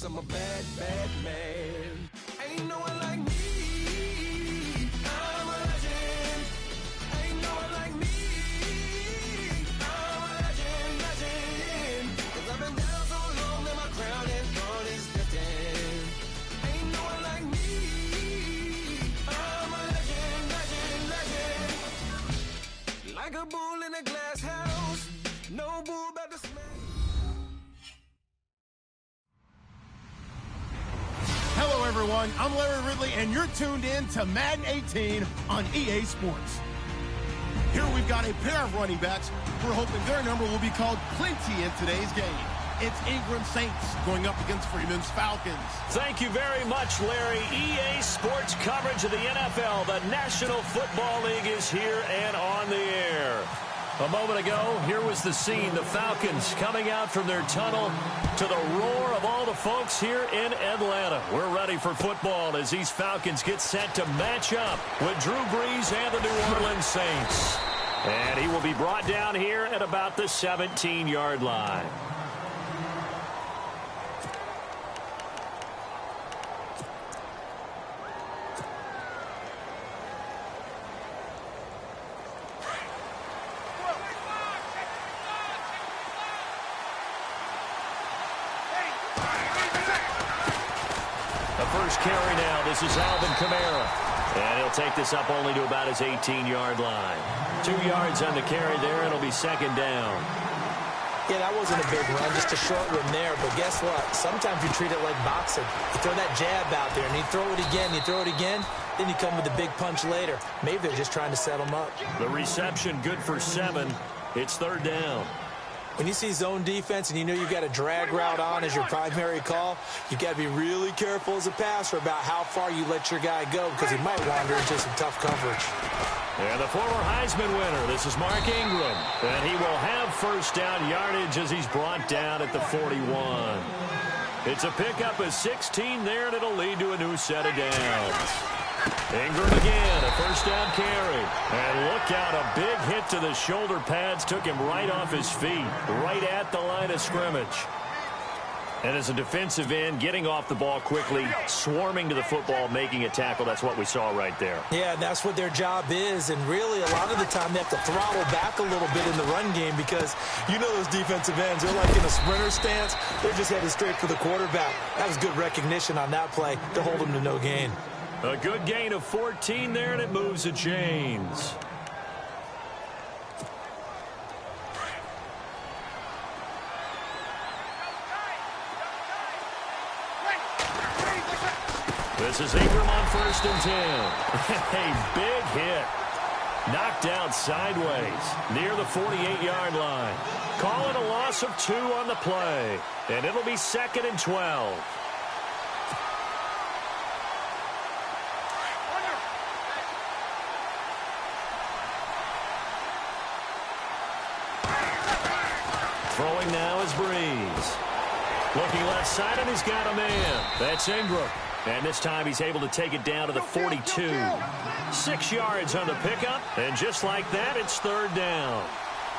'cause I'm a bad, bad man. Ain't no one like me. I'm a legend. Ain't no one like me. I'm a legend, legend. 'Cause I've been down so long that my crown and throne is destined. Ain't no one like me. I'm a legend, legend, legend. Like a bull in a glass house. No bull about to smash. Hello, everyone. I'm Larry Ridley, and you're tuned in to Madden 18 on EA Sports. Here we've got a pair of running backs. We're hoping their number will be called plenty in today's game. It's Ingram Saints going up against Freeman's Falcons. Thank you very much, Larry. EA Sports coverage of the NFL. The National Football League is here and on the air. A moment ago, here was the scene. The Falcons coming out from their tunnel to the roar of all the folks here in Atlanta. We're ready for football as these Falcons get set to match up with Drew Brees and the New Orleans Saints. And he will be brought down here at about the 17-yard line. First carry now. This is Alvin Kamara. And he'll take this up only to about his 18-yard line. 2 yards on the carry there. It'll be second down. Yeah, that wasn't a big run, just a short one there. But guess what? Sometimes you treat it like boxing. You throw that jab out there, and you throw it again, you throw it again, then you come with a big punch later. Maybe they're just trying to set them up. The reception good for 7. It's third down. When you see zone defense and you know you've got a drag route on as your primary call, you've got to be really careful as a passer about how far you let your guy go because he might wander into some tough coverage. And the former Heisman winner, this is Mark Ingram. And he will have first down yardage as he's brought down at the 41. It's a pickup of 16 there, and it'll lead to a new set of downs. Ingram again, a first down carry. And look out, a big hit to the shoulder pads took him right off his feet, right at the line of scrimmage. And as a defensive end, getting off the ball quickly, swarming to the football, making a tackle, that's what we saw right there. Yeah, that's what their job is. And really, a lot of the time, they have to throttle back a little bit in the run game because you know those defensive ends, they're like in a sprinter stance. They're just headed straight for the quarterback. That was good recognition on that play to hold him to no gain. A good gain of 14 there, and it moves the chains. This is Ingram on first and 10. A big hit. Knocked out sideways near the 48-yard line. Call it a loss of 2 on the play. And it'll be second and 12. Throwing now is Brees. Looking left side, and he's got a man. That's Ingram. And this time he's able to take it down to the 42. 6 yards on the pickup, and just like that, it's third down.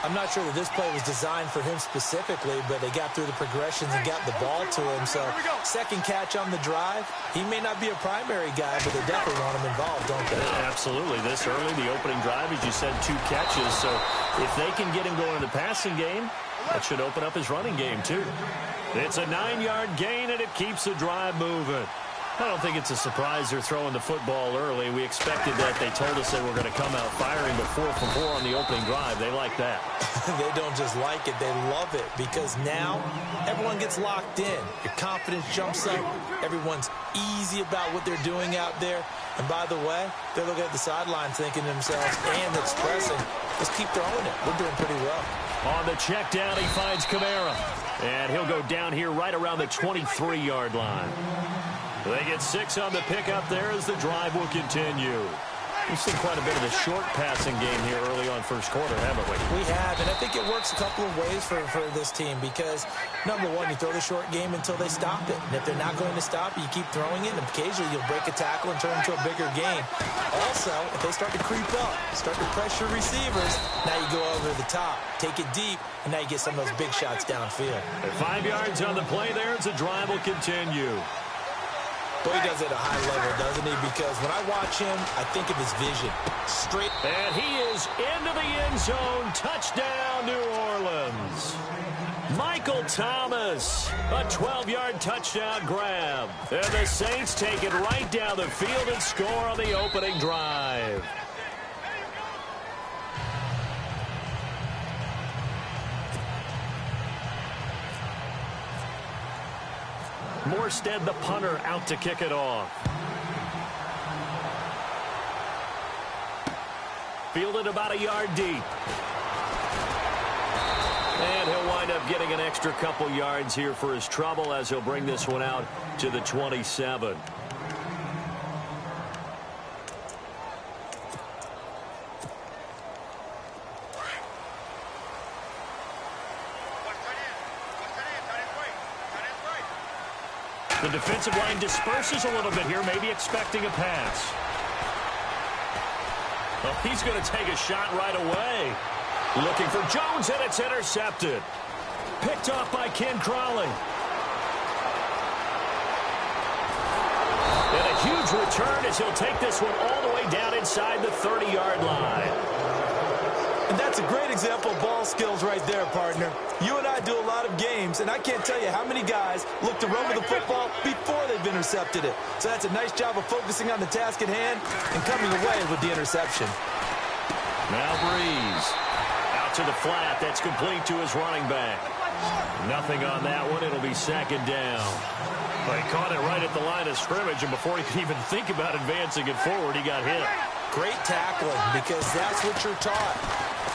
I'm not sure that this play was designed for him specifically, but they got through the progressions and got the ball to him. So second catch on the drive. He may not be a primary guy, but they definitely want him involved, don't they? Absolutely. This early, the opening drive, as you said, 2 catches. So if they can get him going in the passing game, that should open up his running game, too. It's a 9-yard gain, and it keeps the drive moving. I don't think it's a surprise they're throwing the football early. We expected that. They told us they were going to come out firing, but 4 for 4 on the opening drive. They like that. They don't just like it. They love it because now everyone gets locked in. Your confidence jumps up. Everyone's easy about what they're doing out there. And by the way, they're looking at the sideline thinking to themselves and expressing, let's keep throwing it. We're doing pretty well. On the check down, he finds Kamara. And he'll go down here right around the 23-yard line. They get 6 on the pickup there as the drive will continue. We've seen quite a bit of the short passing game here early on first quarter, haven't we? We have, and I think it works a couple of ways for this team because, number one, you throw the short game until they stop it. And if they're not going to stop it, you keep throwing it, and occasionally you'll break a tackle and turn it into a bigger gain. Also, if they start to creep up, start to pressure receivers, now you go over the top, take it deep, and now you get some of those big shots downfield. At 5 yards on the play there, the drive will continue. Boy, he does it at a high level, doesn't he? Because when I watch him, I think of his vision. Straight. And he is into the end zone. Touchdown, New Orleans. Michael Thomas, a 12-yard touchdown grab. And the Saints take it right down the field and score on the opening drive. Morstead, the punter, out to kick it off. Fielded about a yard deep. And he'll wind up getting an extra couple yards here for his trouble as he'll bring this one out to the 27. The defensive line disperses a little bit here, maybe expecting a pass. Oh, he's going to take a shot right away. Looking for Jones, and it's intercepted. Picked off by Ken Crawley. And a huge return as he'll take this one all the way down inside the 30-yard line. And that's a great example of ball skills right there, partner. You and I do a lot of games, and I can't tell you how many guys look to run with the football before they've intercepted it. So that's a nice job of focusing on the task at hand and coming away with the interception. Now Breeze. Out to the flat. That's complete to his running back. Nothing on that one. It'll be second down. Well, he caught it right at the line of scrimmage, and before he could even think about advancing it forward, he got hit. Great tackling, because that's what you're taught.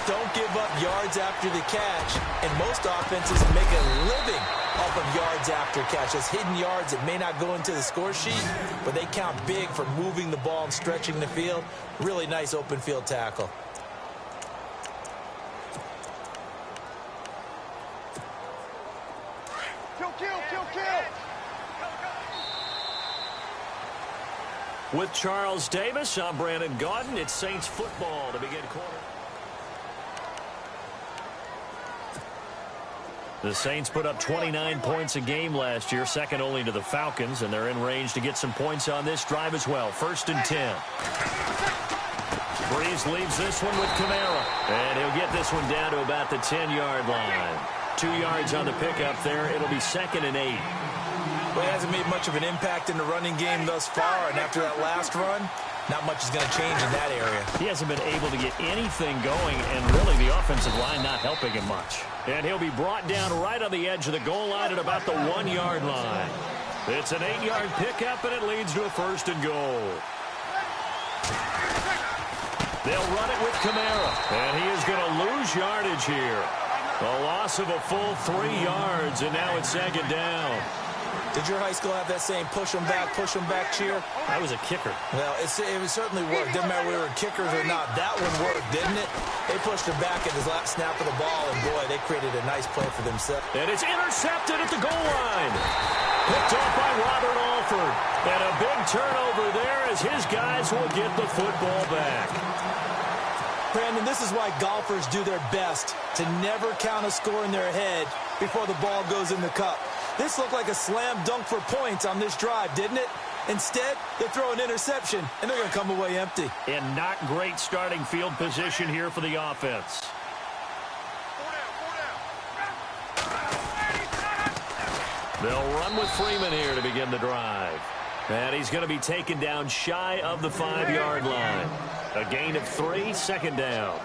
Don't give up yards after the catch, and most offenses make a living off of yards after catch. Those hidden yards that may not go into the score sheet, but they count big for moving the ball and stretching the field. Really nice open field tackle. With Charles Davis, I'm Brandon Gaudin. It's Saints football to begin quarter. The Saints put up 29 points a game last year, second only to the Falcons, and they're in range to get some points on this drive as well. 1st and 10. Breeze leaves this one with Kamara, and he'll get this one down to about the 10-yard line. 2 yards on the pickup there. It'll be 2nd and 8. Well, he hasn't made much of an impact in the running game thus far, and after that last run, not much is going to change in that area. He hasn't been able to get anything going, and really the offensive line not helping him much. And he'll be brought down right on the edge of the goal line at about the 1-yard line. It's an 8-yard pickup, and it leads to a 1st and goal. They'll run it with Kamara, and he is going to lose yardage here. A loss of a full 3 yards, and now it's 2nd down. Did your high school have that same push them back cheer? I was a kicker. Well, it certainly worked. Didn't matter whether we were kickers or not. That one worked, didn't it? They pushed him back at his last snap of the ball, and boy, they created a nice play for themselves. And it's intercepted at the goal line. Picked off by Robert Alford. And a big turnover there as his guys will get the football back. Brandon, this is why golfers do their best to never count a score in their head before the ball goes in the cup. This looked like a slam dunk for points on this drive, didn't it? Instead, they throw an interception, and they're going to come away empty. And not great starting field position here for the offense. They'll run with Freeman here to begin the drive. And he's going to be taken down shy of the 5-yard line. A gain of 3, 2nd down.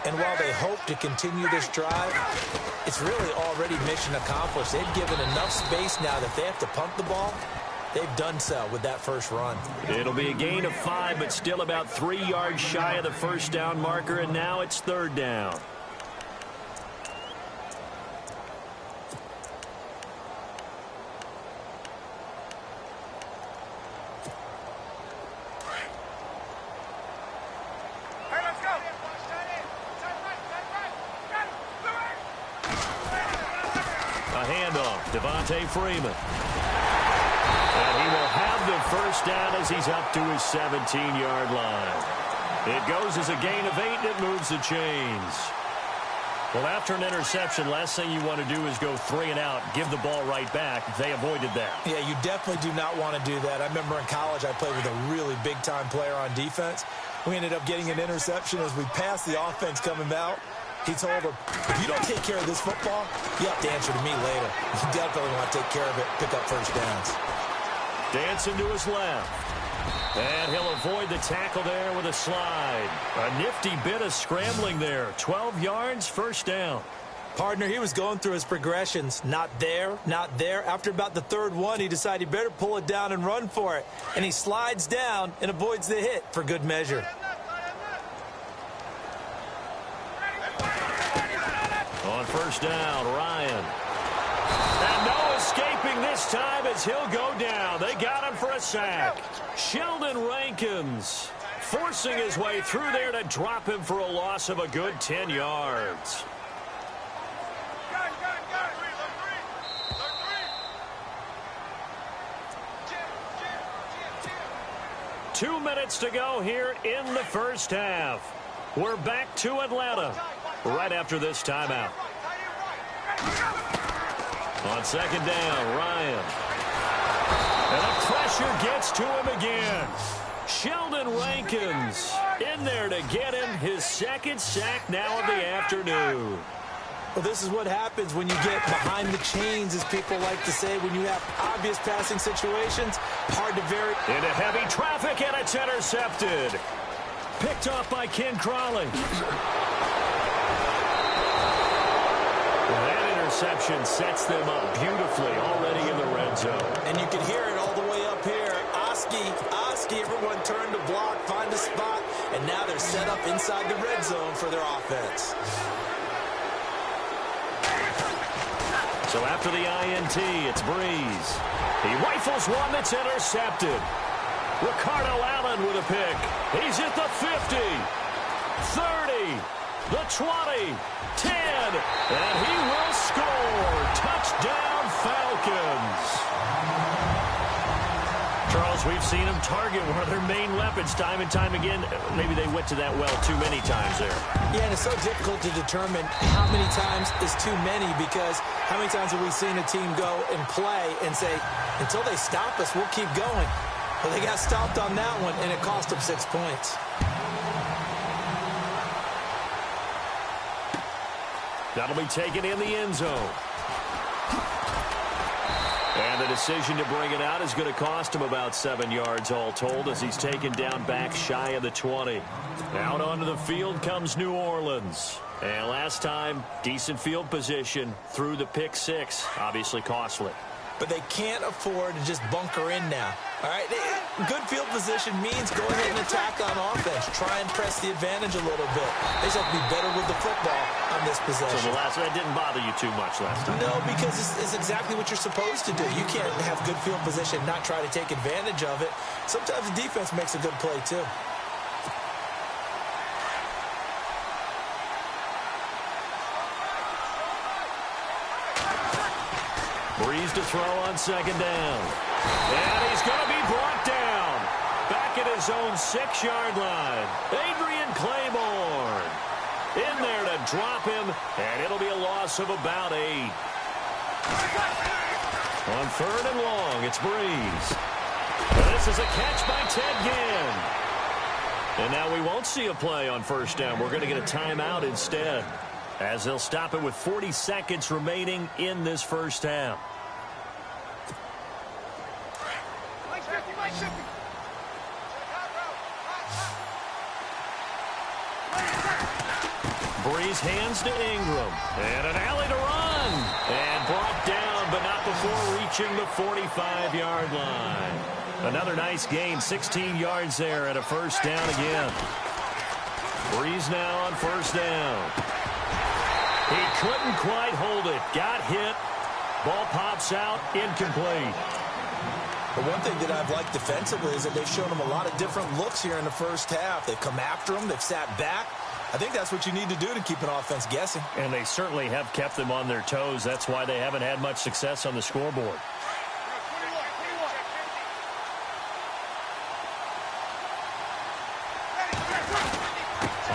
And while they hope to continue this drive, it's really already mission accomplished. They've given enough space now that they have to punt the ball. They've done so with that first run. It'll be a gain of 5, but still about 3 yards shy of the 1st down marker, and now it's 3rd down. handoff. Devontae Freeman. And he will have the first down as he's up to his 17-yard line. It goes as a gain of 8, and it moves the chains. Well, after an interception, last thing you want to do is go 3 and out, give the ball right back. They avoided that. Yeah, you definitely do not want to do that. I remember in college I played with a really big-time player on defense. We ended up getting an interception as we passed the offense coming out. He told him, if you don't take care of this football, you have to answer to me later. You definitely want to take care of it, pick up first downs. Dancing to his left. And he'll avoid the tackle there with a slide. A nifty bit of scrambling there. 12 yards, first down. Partner, he was going through his progressions. Not there, not there. After about the third one, he decided he better pull it down and run for it. And he slides down and avoids the hit for good measure. On first down, Ryan. And no escaping this time as he'll go down. They got him for a sack. Sheldon Rankins forcing his way through there to drop him for a loss of a good 10 yards. Two minutes to go here in the first half. We're back to Atlanta right after this timeout. On second down, Ryan. And the pressure gets to him again. Sheldon Rankins in there to get him his second sack now of the afternoon. Well, this is what happens when you get behind the chains, as people like to say, when you have obvious passing situations. Hard to vary. Into heavy traffic, and it's intercepted. Picked off by Ken Crawley. That interception sets them up beautifully already in the red zone. And you can hear it all the way up here. Oski, everyone turned to block, find a spot, and now they're set up inside the red zone for their offense. So after the INT, it's Breeze. He rifles one that's intercepted. Ricardo Allen with a pick. He's at the 50, 30, the 20, 10, and he will score. Touchdown, Falcons. Charles, we've seen them target one of their main weapons time and time again. Maybe they went to that well too many times there. Yeah, and it's so difficult to determine how many times is too many, because how many times have we seen a team go and play and say, until they stop us, we'll keep going. Well, they got stopped on that one, and it cost them 6 points. That'll be taken in the end zone. And the decision to bring it out is going to cost him about 7 yards all told, as he's taken down back shy of the 20. Out onto the field comes New Orleans. And last time, decent field position through the pick six. Obviously costly. But they can't afford to just bunker in now. All right, good field position means go ahead and attack on offense. Try and press the advantage a little bit. They just have to be better with the football on this possession. So the last one didn't bother you too much last time? No, because it's exactly what you're supposed to do. You can't have good field position and not try to take advantage of it. Sometimes the defense makes a good play too. Breeze to throw on second down. And he's going to be brought down. Back at his own 6-yard line. Adrian Claiborne in there to drop him, and it'll be a loss of about 8. On third and long, it's Breeze. And this is a catch by Ted Ginn. And now we won't see a play on first down. We're going to get a timeout instead, as they'll stop it with 40 seconds remaining in this first half. Breeze hands to Ingram. And an alley to run. And brought down, but not before reaching the 45-yard line. Another nice gain, 16 yards there, and a first down again. Breeze now on first down. He couldn't quite hold it. Got hit. Ball pops out. Incomplete. The one thing that I've liked defensively is that they've shown him a lot of different looks here in the first half. They've come after him. They've sat back. I think that's what you need to do to keep an offense guessing. And they certainly have kept them on their toes. That's why they haven't had much success on the scoreboard.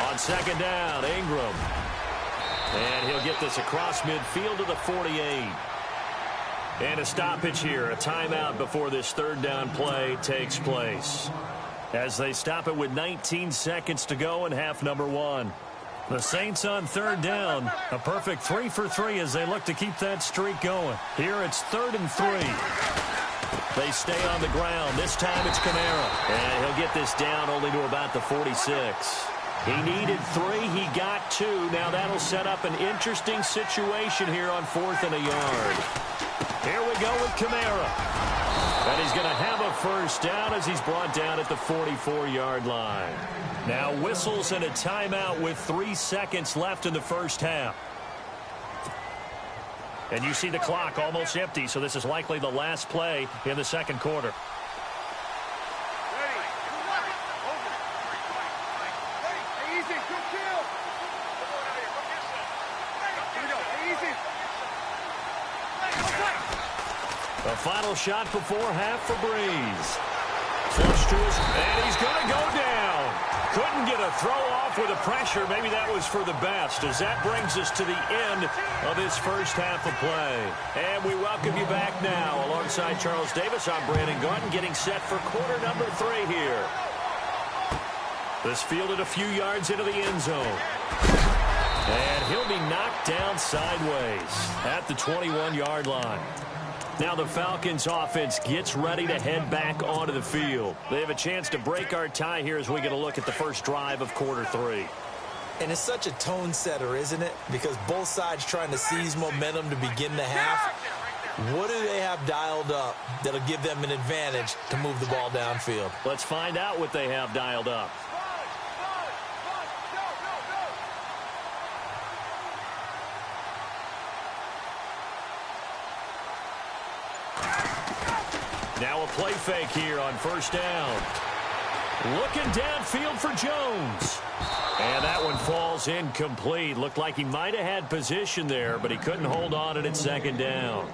On second down, Ingram. And he'll get this across midfield to the 48. And a stoppage here, a timeout before this third down play takes place. As they stop it with 19 seconds to go in half number one. The Saints on third down. A perfect 3 for 3 as they look to keep that streak going. Here it's 3rd and 3. They stay on the ground. This time it's Kamara. And he'll get this down only to about the 46. He needed 3. He got 2. Now that'll set up an interesting situation here on 4th and a yard. Here we go with Kamara. And he's going to have a first down as he's brought down at the 44-yard line. Now whistles and a timeout with 3 seconds left in the first half. And you see the clock almost empty, so this is likely the last play in the second quarter. The final shot before half for Breeze. Flush to his, and he's going to go down. Couldn't get a throw off with the pressure. Maybe that was for the best, as that brings us to the end of this first half of play. And we welcome you back now. Alongside Charles Davis, I'm Brandon Garden, getting set for quarter number 3 here. This fielded a few yards into the end zone. And he'll be knocked down sideways at the 21-yard line. Now the Falcons offense gets ready to head back onto the field. They have a chance to break our tie here as we get a look at the first drive of quarter 3. And it's such a tone setter, isn't it? Because both sides trying to seize momentum to begin the half. What do they have dialed up that'll give them an advantage to move the ball downfield? Let's find out what they have dialed up. Now a play fake here on first down. Looking downfield for Jones. And that one falls incomplete. Looked like he might have had position there, but he couldn't hold on at second down.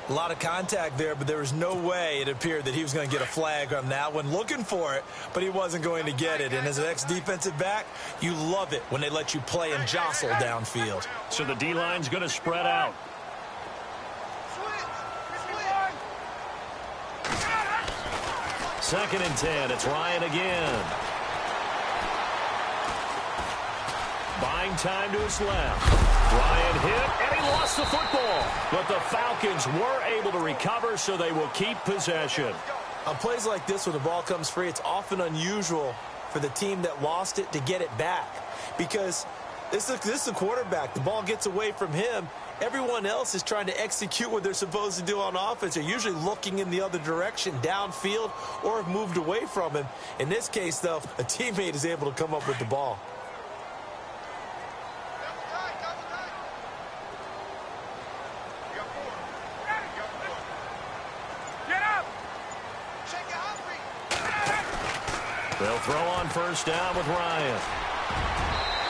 A lot of contact there, but there was no way it appeared that he was going to get a flag on that one. Looking for it, but he wasn't going to get it. And as an ex-defensive back, you love it when they let you play and jostle downfield. So the D-line's going to spread out. Second and 10. It's Ryan again. Buying time to his left. Ryan hit, and he lost the football. But the Falcons were able to recover, so they will keep possession. On plays like this where the ball comes free, it's often unusual for the team that lost it to get it back. Because this is a quarterback. The ball gets away from him. Everyone else is trying to execute what they're supposed to do on offense. They're usually looking in the other direction, downfield, or have moved away from him. In this case, though, a teammate is able to come up with the ball. They'll throw on first down with Ryan.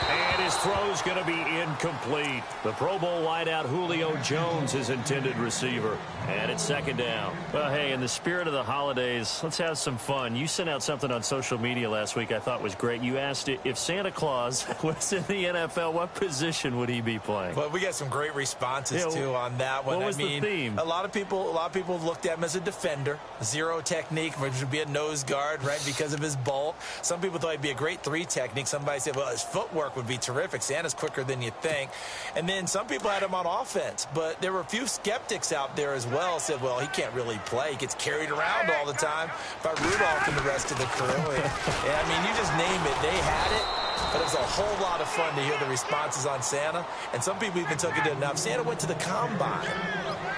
And his throw's going to be incomplete. The Pro Bowl wideout Julio Jones is intended receiver. And it's second down. Well, hey, in the spirit of the holidays, let's have some fun. You sent out something on social media last week I thought was great. You asked if Santa Claus was in the NFL, what position would he be playing? Well, we got some great responses, too, on that one. What was the theme? A lot of people looked at him as a defender, zero technique, which would be a nose guard, right, because of his bulk. Some people thought he'd be a great 3 technique. Somebody said, well, his footwork would be terrific. Santa's quicker than you think. And then some people had him on offense, but there were a few skeptics out there as well. Said, well, he can't really play. He gets carried around all the time by Rudolph and the rest of the crew. And I mean, you just name it. They had it. But it was a whole lot of fun to hear the responses on Santa. And some people even took it to enough. Santa went to the combine.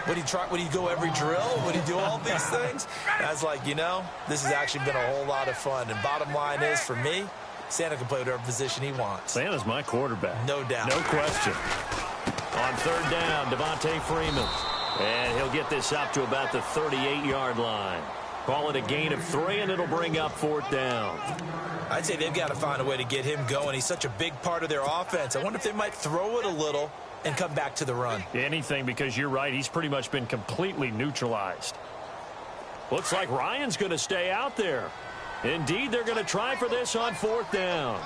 Would he go every drill? Would he do all these things? And I was like, you know, this has actually been a whole lot of fun. And bottom line is, for me, Santa can play whatever position he wants. Santa's my quarterback. No doubt. No question. On third down, Devontae Freeman. And he'll get this up to about the 38-yard line. Call it a gain of 3, and it'll bring up 4th down. I'd say they've got to find a way to get him going. He's such a big part of their offense. I wonder if they might throw it a little and come back to the run. Anything, because you're right. He's pretty much been completely neutralized. Looks like Ryan's going to stay out there. Indeed, they're going to try for this on 4th down.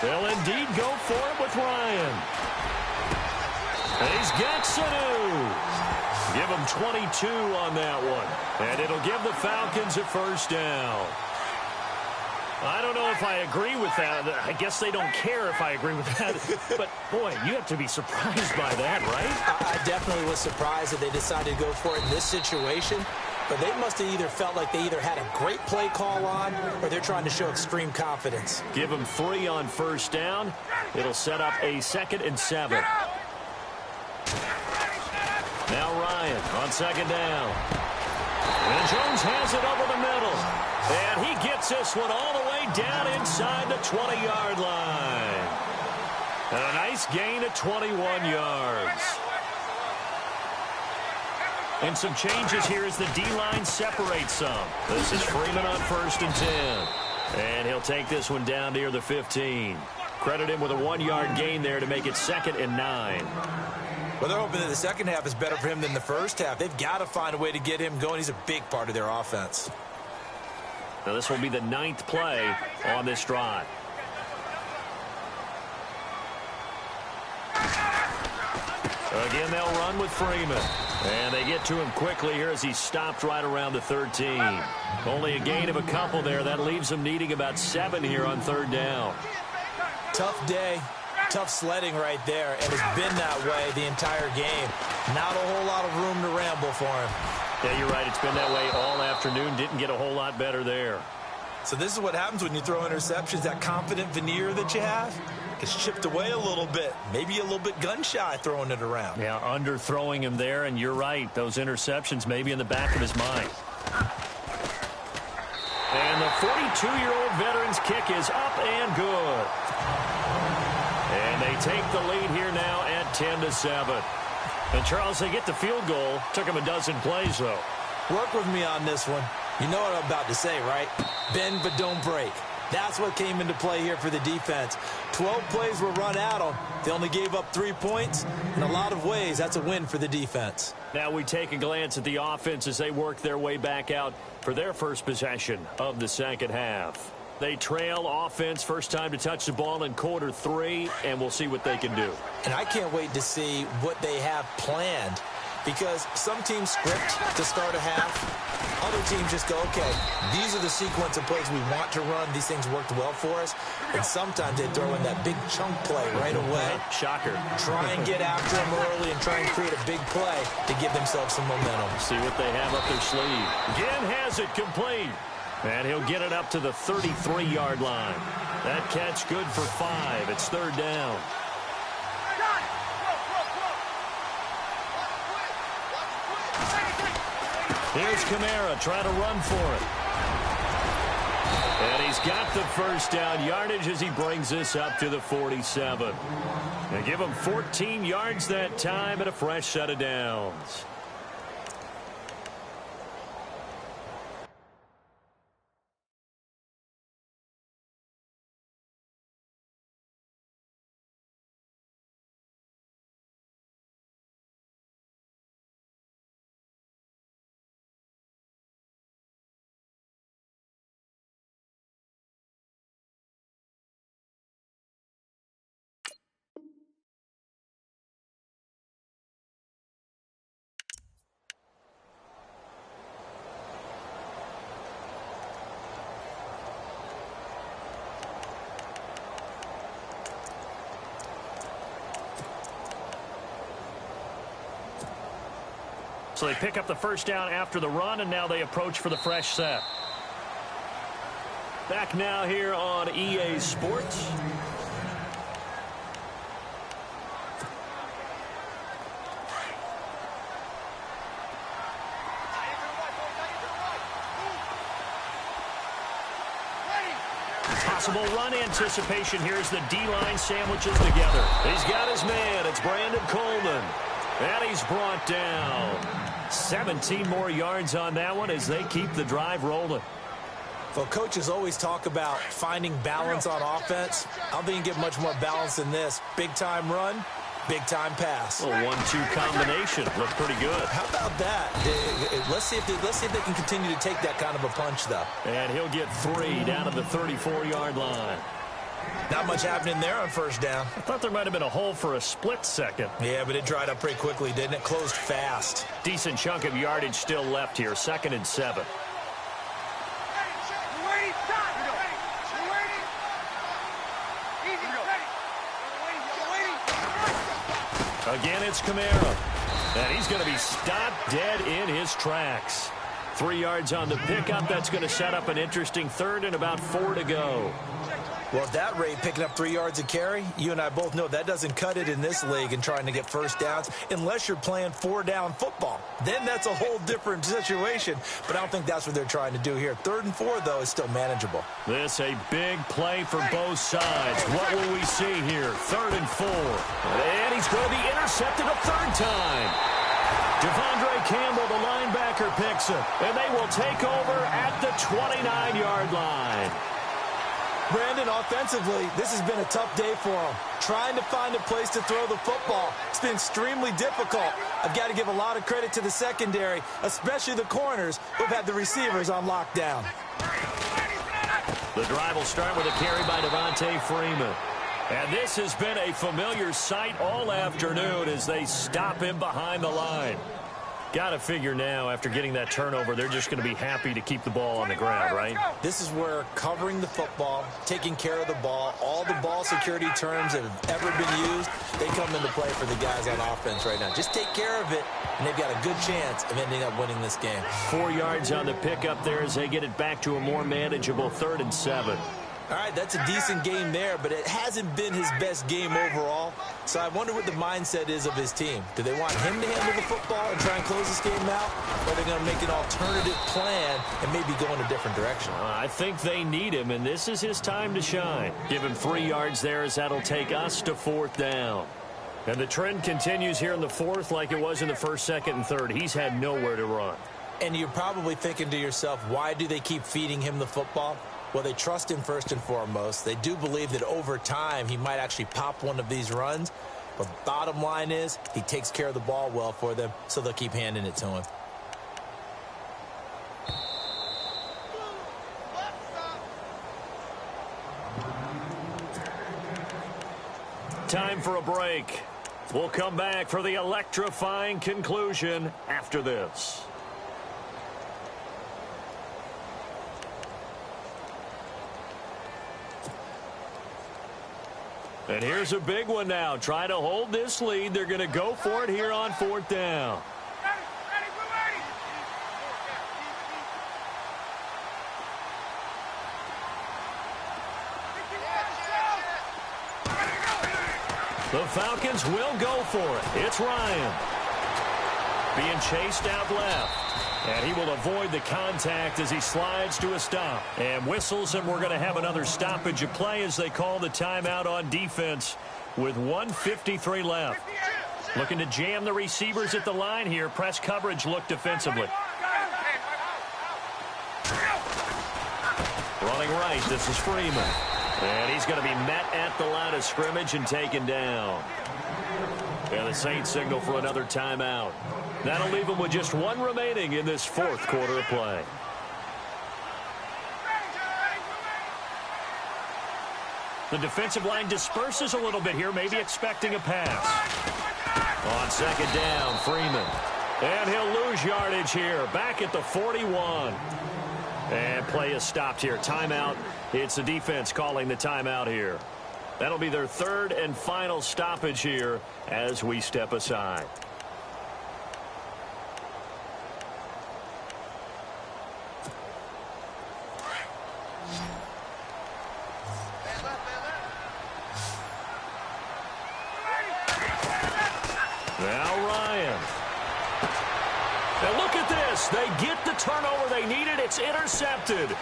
They'll indeed go for it with Ryan. And he's got Sanu. Give him 22 on that one. And it'll give the Falcons a 1st down. I don't know if I agree with that. I guess they don't care if I agree with that. But, boy, you have to be surprised by that, right? I definitely was surprised that they decided to go for it in this situation. But they must have either felt like they either had a great play call on or they're trying to show extreme confidence. Give them 3 on 1st down. It'll set up a 2nd and 7. Now Ryan on 2nd down. And Jones has it over the middle. And he gets this one all the way down inside the 20-yard line. And a nice gain of 21 yards. And some changes here as the D-line separates some. This is Freeman on 1st and 10. And he'll take this one down near the 15. Credit him with a 1-yard gain there to make it 2nd and 9. Well, they're hoping that the second half is better for him than the first half. They've got to find a way to get him going. He's a big part of their offense. Now this will be the 9th play on this drive. Again, they'll run with Freeman. And they get to him quickly here as he's stopped right around the 13. Only a gain of a couple there. That leaves them needing about 7 here on 3rd down. Tough day. Tough sledding right there, and it's been that way the entire game. Not a whole lot of room to ramble for him. Yeah, you're right. It's been that way all afternoon. Didn't get a whole lot better there. So this is what happens when you throw interceptions. That confident veneer that you have gets chipped away a little bit. Maybe a little bit gun-shy throwing it around. Yeah, underthrowing him there, and you're right. Those interceptions may be in the back of his mind. And the 42-year-old veteran's kick is up and good. And they take the lead here now at 10-7. And, Charles, they get the field goal. Took them a dozen plays, though. Work with me on this one. You know what I'm about to say, right? Bend but don't break. That's what came into play here for the defense. 12 plays were run at them. They only gave up 3 points. In a lot of ways, that's a win for the defense. Now we take a glance at the offense as they work their way back out for their first possession of the second half. They trail offense, first time to touch the ball in quarter 3, and we'll see what they can do. And I can't wait to see what they have planned, because some teams script to start a half. Other teams just go, okay, these are the sequence of plays we want to run. These things worked well for us. And sometimes they throw in that big chunk play right away. Shocker. Try and get after them early and try and create a big play to give themselves some momentum. See what they have up their sleeve. Again has it complete. And he'll get it up to the 33-yard line. That catch good for 5. It's 3rd down. Here's Kamara trying to run for it. And he's got the first down yardage as he brings this up to the 47. They give him 14 yards that time and a fresh set of downs. So they pick up the first down after the run, and now they approach for the fresh set. Back now here on EA Sports. Possible run anticipation here as the D-line sandwiches together. He's got his man. It's Brandon Coleman. And he's brought down. 17 more yards on that one as they keep the drive rolling. Well, coaches always talk about finding balance on offense. I don't think you get much more balance than this. Big-time run, big-time pass. A 1-2 combination. Looked pretty good. How about that? Let's see if they can continue to take that kind of a punch, though. And he'll get 3 down to the 34-yard line. Not much happening there on first down. I thought there might have been a hole for a split second. Yeah, but it dried up pretty quickly, didn't it? Closed fast. Decent chunk of yardage still left here. 2nd and 7. Again, it's Kamara. And he's going to be stopped dead in his tracks. 3 yards on the pickup. That's going to set up an interesting 3rd and about 4 to go. Well, at that rate, picking up 3 yards a carry, you and I both know that doesn't cut it in this league and trying to get first downs unless you're playing 4-down football. Then that's a whole different situation, but I don't think that's what they're trying to do here. 3rd and 4, though, is still manageable. This a big play for both sides. What will we see here? 3rd and 4. And he's going to be intercepted a 3rd time. Devondre Campbell, the linebacker, picks it. And they will take over at the 29-yard line. Brandon, offensively, this has been a tough day for him. Trying to find a place to throw the football. It's been extremely difficult. I've got to give a lot of credit to the secondary, especially the corners who've had the receivers on lockdown. The drive will start with a carry by Devontae Freeman. And this has been a familiar sight all afternoon as they stop him behind the line. Got to figure now, after getting that turnover, they're just going to be happy to keep the ball on the ground, right? This is where covering the football, taking care of the ball, all the ball security terms that have ever been used, they come into play for the guys on offense right now. Just take care of it, and they've got a good chance of ending up winning this game. 4 yards on the pickup there as they get it back to a more manageable 3rd and 7. All right, that's a decent game there, but it hasn't been his best game overall. So I wonder what the mindset is of his team. Do they want him to handle the football and try and close this game out? Or are they going to make an alternative plan and maybe go in a different direction? I think they need him, and this is his time to shine. Give him 3 yards there as that'll take us to 4th down. And the trend continues here in the 4th like it was in the 1st, 2nd, and 3rd. He's had nowhere to run. And you're probably thinking to yourself, why do they keep feeding him the football? Well, they trust him first and foremost. They do believe that over time he might actually pop one of these runs. But bottom line is he takes care of the ball well for them, so they'll keep handing it to him. Time for a break. We'll come back for the electrifying conclusion after this. And here's a big one now. Trying to hold this lead. They're going to go for it here on 4th down. The Falcons will go for it. It's Ryan. Being chased out left. And he will avoid the contact as he slides to a stop. And whistles, and we're going to have another stoppage of play as they call the timeout on defense with 1:53 left. Looking to jam the receivers at the line here. Press coverage look defensively. Running right, this is Freeman. And he's going to be met at the line of scrimmage and taken down. And the Saints signal for another timeout. That'll leave them with just 1 remaining in this 4th quarter of play. The defensive line disperses a little bit here, maybe expecting a pass. On 2nd down, Freeman. And he'll lose yardage here, back at the 41. And play is stopped here. Timeout. It's the defense calling the timeout here. That'll be their 3rd and final stoppage here as we step aside. Now Ryan. And look at this. They get the turnover they needed. It's intercepted.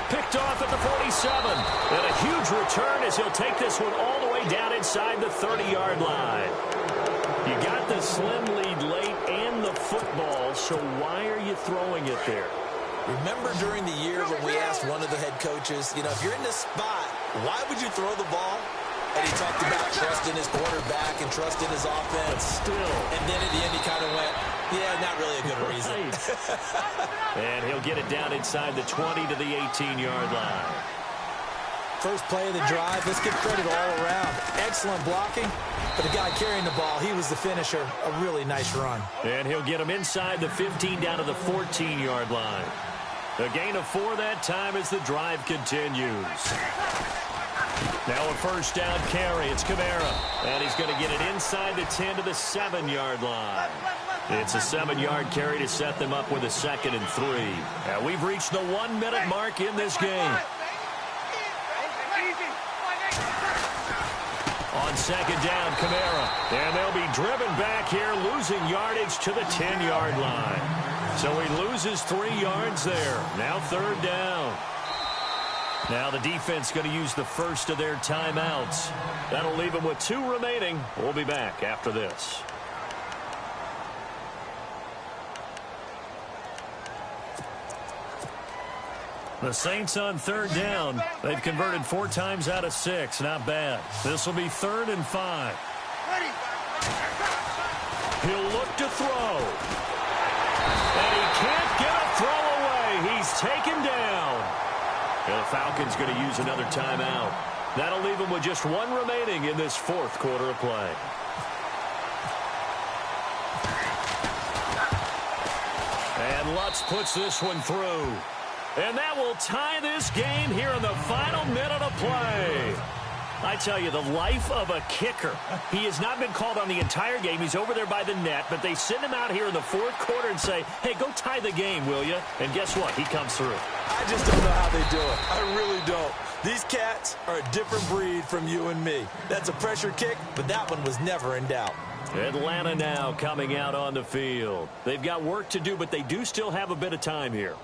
Picked off at the 47. And a huge return as he'll take this one all the way down inside the 30-yard line. You got the a slim lead late and the football, so why are you throwing it there? Remember during the year when we asked one of the head coaches, if you're in this spot, why would you throw the ball? And he talked about trusting his quarterback and trusting his offense. But still. And then at the end he kind of went, yeah, not really a good reason. And he'll get it down inside the 20 to the 18-yard line. First play of the drive, let's give credit all around. Excellent blocking, but the guy carrying the ball, he was the finisher. A really nice run. And he'll get him inside the 15 down to the 14-yard line. A gain of 4 that time as the drive continues. Now a first down carry. It's Kamara. And he's going to get it inside the 10 to the 7-yard line. It's a 7-yard carry to set them up with a 2nd and 3. Now we've reached the 1-minute mark in this game. On second down, Kamara. And they'll be driven back here, losing yardage to the 10-yard line. So he loses 3 yards there. Now 3rd down. Now the defense going to use the first of their timeouts. That'll leave them with 2 remaining. We'll be back after this. The Saints on 3rd down. They've converted 4 times out of 6. Not bad. This will be 3rd and 5. He'll look to throw. And he can't get a throw away. He's taken down. And the Falcons going to use another timeout. That'll leave them with just 1 remaining in this 4th quarter of play. And Lutz puts this one through. And that will tie this game here in the final minute of play. I tell you, the life of a kicker. He has not been called on the entire game. He's over there by the net, but they send him out here in the 4th quarter and say, hey, go tie the game, will you? And guess what? He comes through. I just don't know how they do it. I really don't. These cats are a different breed from you and me. That's a pressure kick, but that one was never in doubt. Atlanta now coming out on the field. They've got work to do, but they do still have a bit of time here.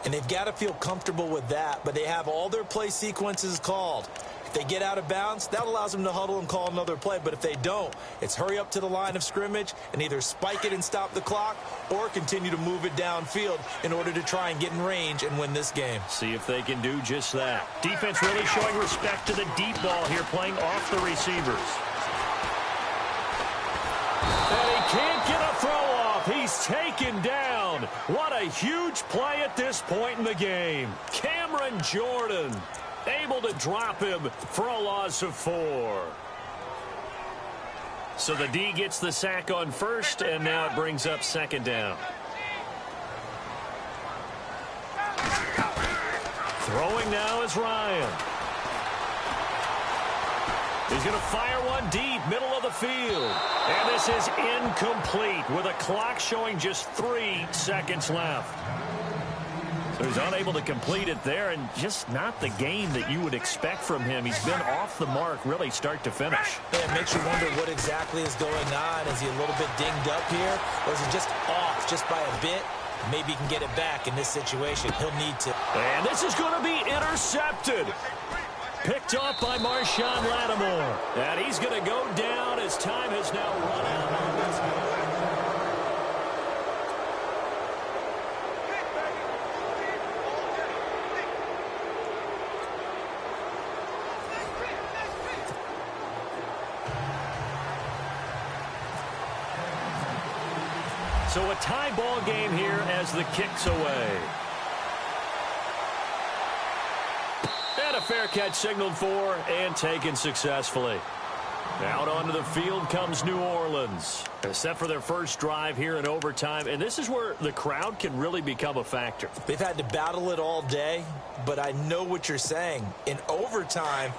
And they've got to feel comfortable with that, but they have all their play sequences called. If they get out of bounds, that allows them to huddle and call another play. But if they don't, it's hurry up to the line of scrimmage and either spike it and stop the clock or continue to move it downfield in order to try and get in range and win this game. See if they can do just that. Defense really showing respect to the deep ball here, playing off the receivers. And he can't get a throw off. He's taken down. What a huge play at this point in the game. Cameron Jordan able to drop him for a loss of 4. So the D gets the sack on first, and now it brings up 2nd down. Throwing now is Ryan. He's going to fire one deep, middle of the field. And this is incomplete with a clock showing just 3 seconds left. So he's unable to complete it there, and just not the game that you would expect from him. He's been off the mark really start to finish. Yeah, it makes you wonder what exactly is going on. Is he a little bit dinged up here, or is he just off just by a bit? Maybe he can get it back in this situation. He'll need to. And this is going to be intercepted. Picked off by Marshawn Lattimore. And he's going to go down as time has now run out on this game. So a tie ball game here as the kick's away. And a fair catch signaled for and taken successfully. Out onto the field comes New Orleans. Set for their first drive here in overtime. And this is where the crowd can really become a factor. They've had to battle it all day, but I know what you're saying. In overtime,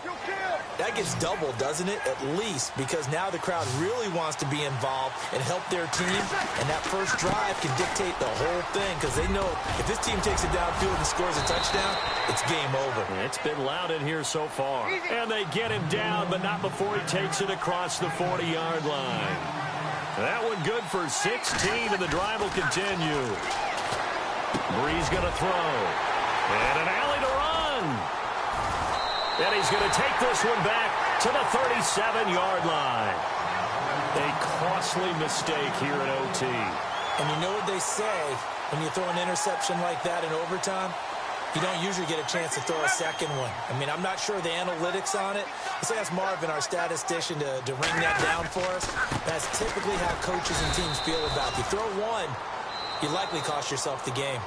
that gets doubled, doesn't it? At least, because now the crowd really wants to be involved and help their team. And that first drive can dictate the whole thing, because they know if this team takes it downfield and scores a touchdown, it's game over. It's been loud in here so far. And they get him down, but not before he takes it across the 40-yard line. That one good for 16, and the drive will continue. Brees going to throw. And an alley to run. And he's going to take this one back to the 37-yard line. A costly mistake here in OT. And you know what they say, when you throw an interception like that in overtime, you don't usually get a chance to throw a second one. I mean, I'm not sure the analytics on it. Let's ask Marvin, our statistician, to ring that down for us. That's typically how coaches and teams feel about it. You throw one, you likely cost yourself the game.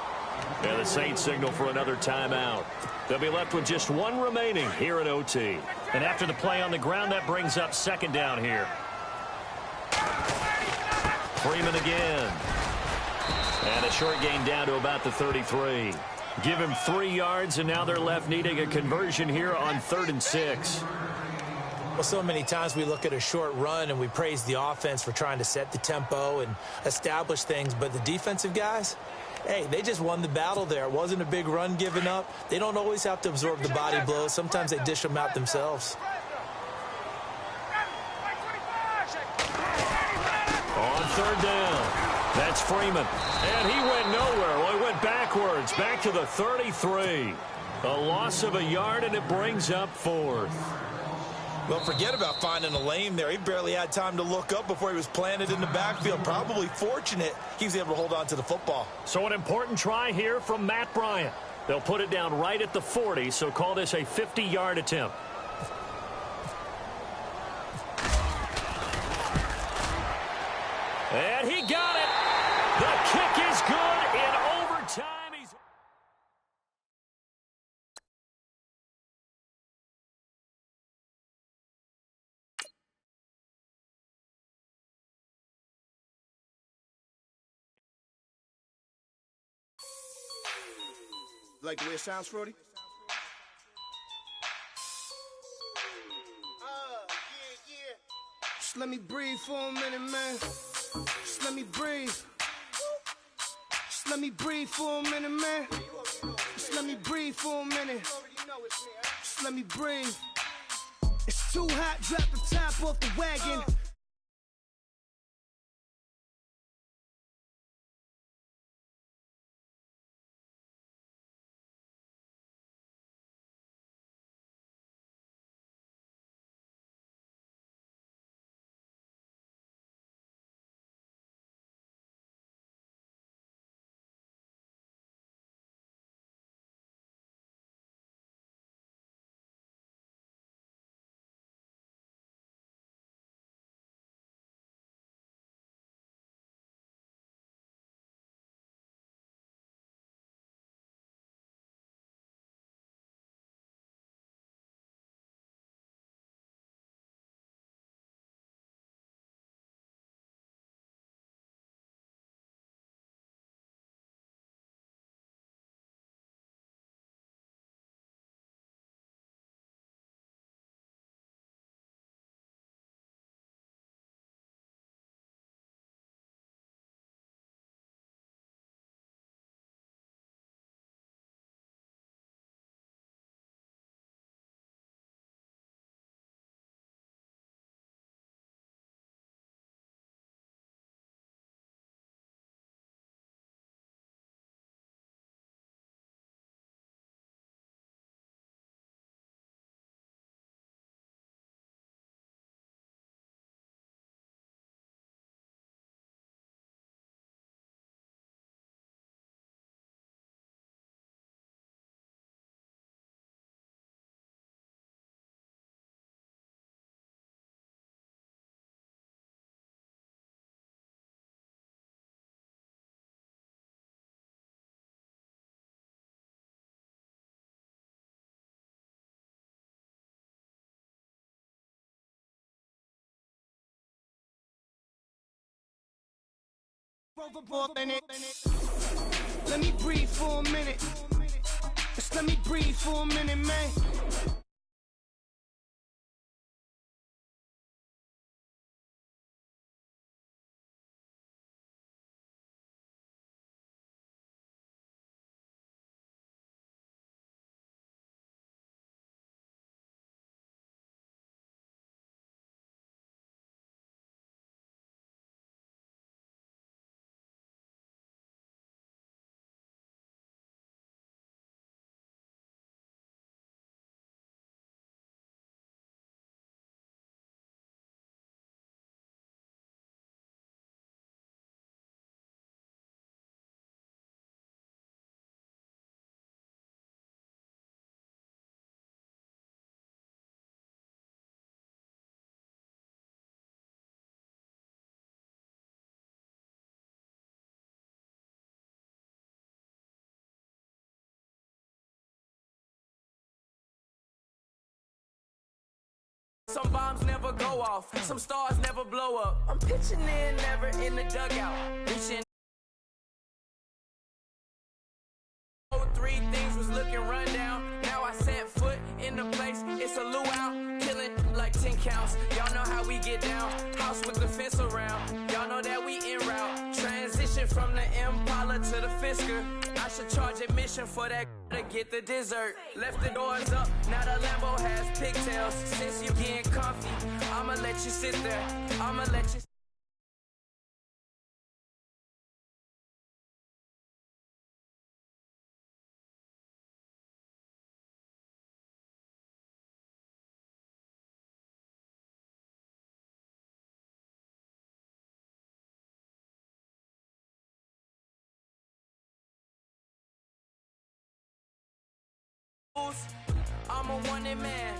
And the Saints signal for another timeout. They'll be left with just one remaining here in OT. And after the play on the ground, that brings up second down here. Freeman again. And a short gain down to about the 33. Give him 3 yards, and now they're left needing a conversion here on 3rd and 6. Well, so many times we look at a short run and we praise the offense for trying to set the tempo and establish things, but the defensive guys, hey, they just won the battle there. It wasn't a big run given up. They don't always have to absorb the body blows. Sometimes they dish them out themselves. On 3rd down, that's Freeman. And he went nowhere. Well, he went backwards, back to the 33. A loss of a yard, and it brings up 4th. Well, forget about finding a lane there. He barely had time to look up before he was planted in the backfield. Probably fortunate he was able to hold on to the football. So an important try here from Matt Bryant. They'll put it down right at the 40, so call this a 50-yard attempt. And he got it. The kick is good in overtime. Like the way it sounds, Frody? Just let me breathe for a minute, man. Just let me breathe. Just let me breathe for a minute, man. Just let me breathe for a minute. Just let me breathe. It's too hot, drop the top off the wagon. Let me breathe for a minute. Just let me breathe for a minute, man. Some bombs never go off, some stars never blow up. I'm pitching in, never in the dugout. Reaching 3 things was looking run down. Now I set foot in the place, it's a luau. Killing like 10 counts, y'all know how we get down. House with the fence around, y'all know that we en route. Transition from the Impala to the Fisker. I should charge admission for that to get the dessert. Left the doors up, now the Lambo has pigtails. Since you getting comfy, I'ma let you sit there. I'ma let you. I'm a one-man man.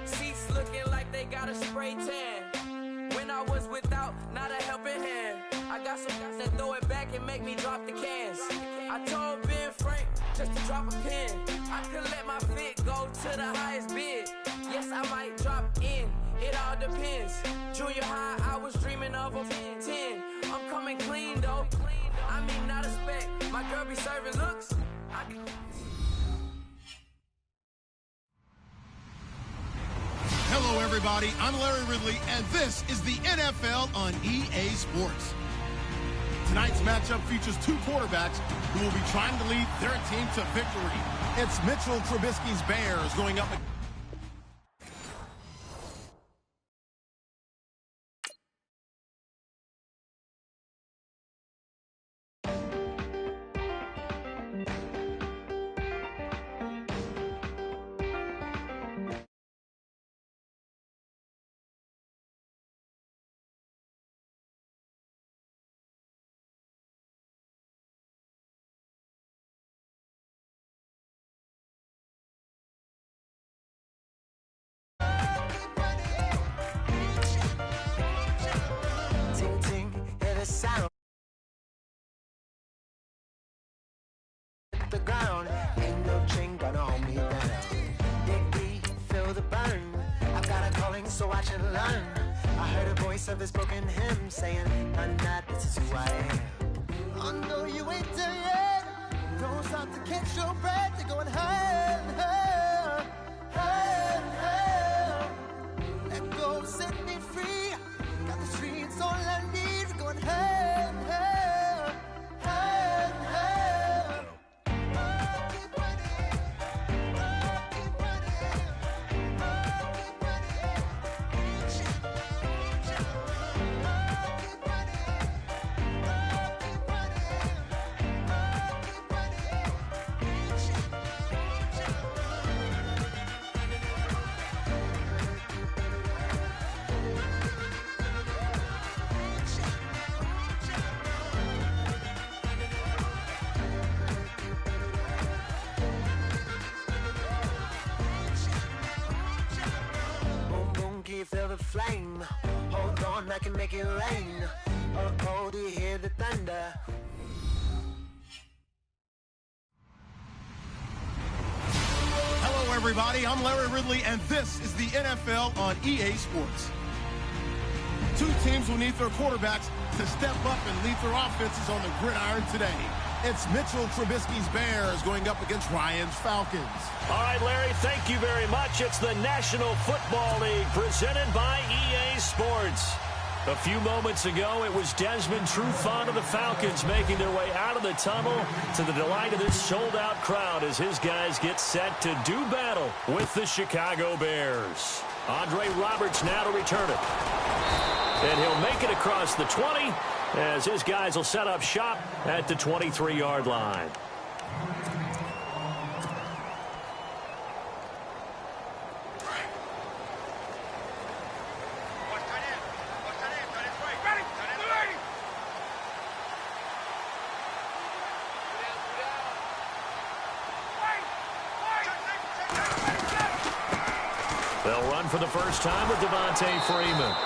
Seats looking like they got a spray tan. When I was without, not a helping hand. I got some guys that throw it back and make me drop the cans. I told Ben Frank just to drop a pin. I could let my fit go to the highest bid. Yes, I might drop in. It all depends. Junior high, I was dreaming of a 10. I'm coming clean though. I mean, not a spec. My girl be serving looks. Hello, everybody. I'm Larry Ridley, and this is the NFL on EA Sports. Tonight's matchup features 2 quarterbacks who will be trying to lead their team to victory. It's Mitchell Trubisky's Bears going up against the ground. Ain't no chain gonna hold me down. Dig deep, feel the burn. I've got a calling, so watch and learn. I heard a voice of this broken hymn saying, "I'm not, this is who I am." I know you ain't there yet. Don't stop to catch your breath. You're going higher, higher, higher, higher. Let go, set me free. Got the streets all I need. Going higher, higher, higher, higher. Keep running, keep running, keep running. Keep boom, boom, can you feel the flame? Hold on, I can make it rain. Oh, do you hear the thunder? Hello, everybody. I'm Larry Ridley, and this is the NFL on EA Sports. 2 teams will need their quarterbacks to step up and lead their offenses on the gridiron today. It's Mitchell Trubisky's Bears going up against Ryan's Falcons. All right, Larry, thank you very much. It's the National Football League presented by EA Sports. A few moments ago, it was Desmond Trufant of the Falcons making their way out of the tunnel to the delight of this sold-out crowd as his guys get set to do battle with the Chicago Bears. Andre Roberts now to return it. And he'll make it across the 20 as his guys will set up shop at the 23-yard line. They'll run for the first time with Devontae Freeman.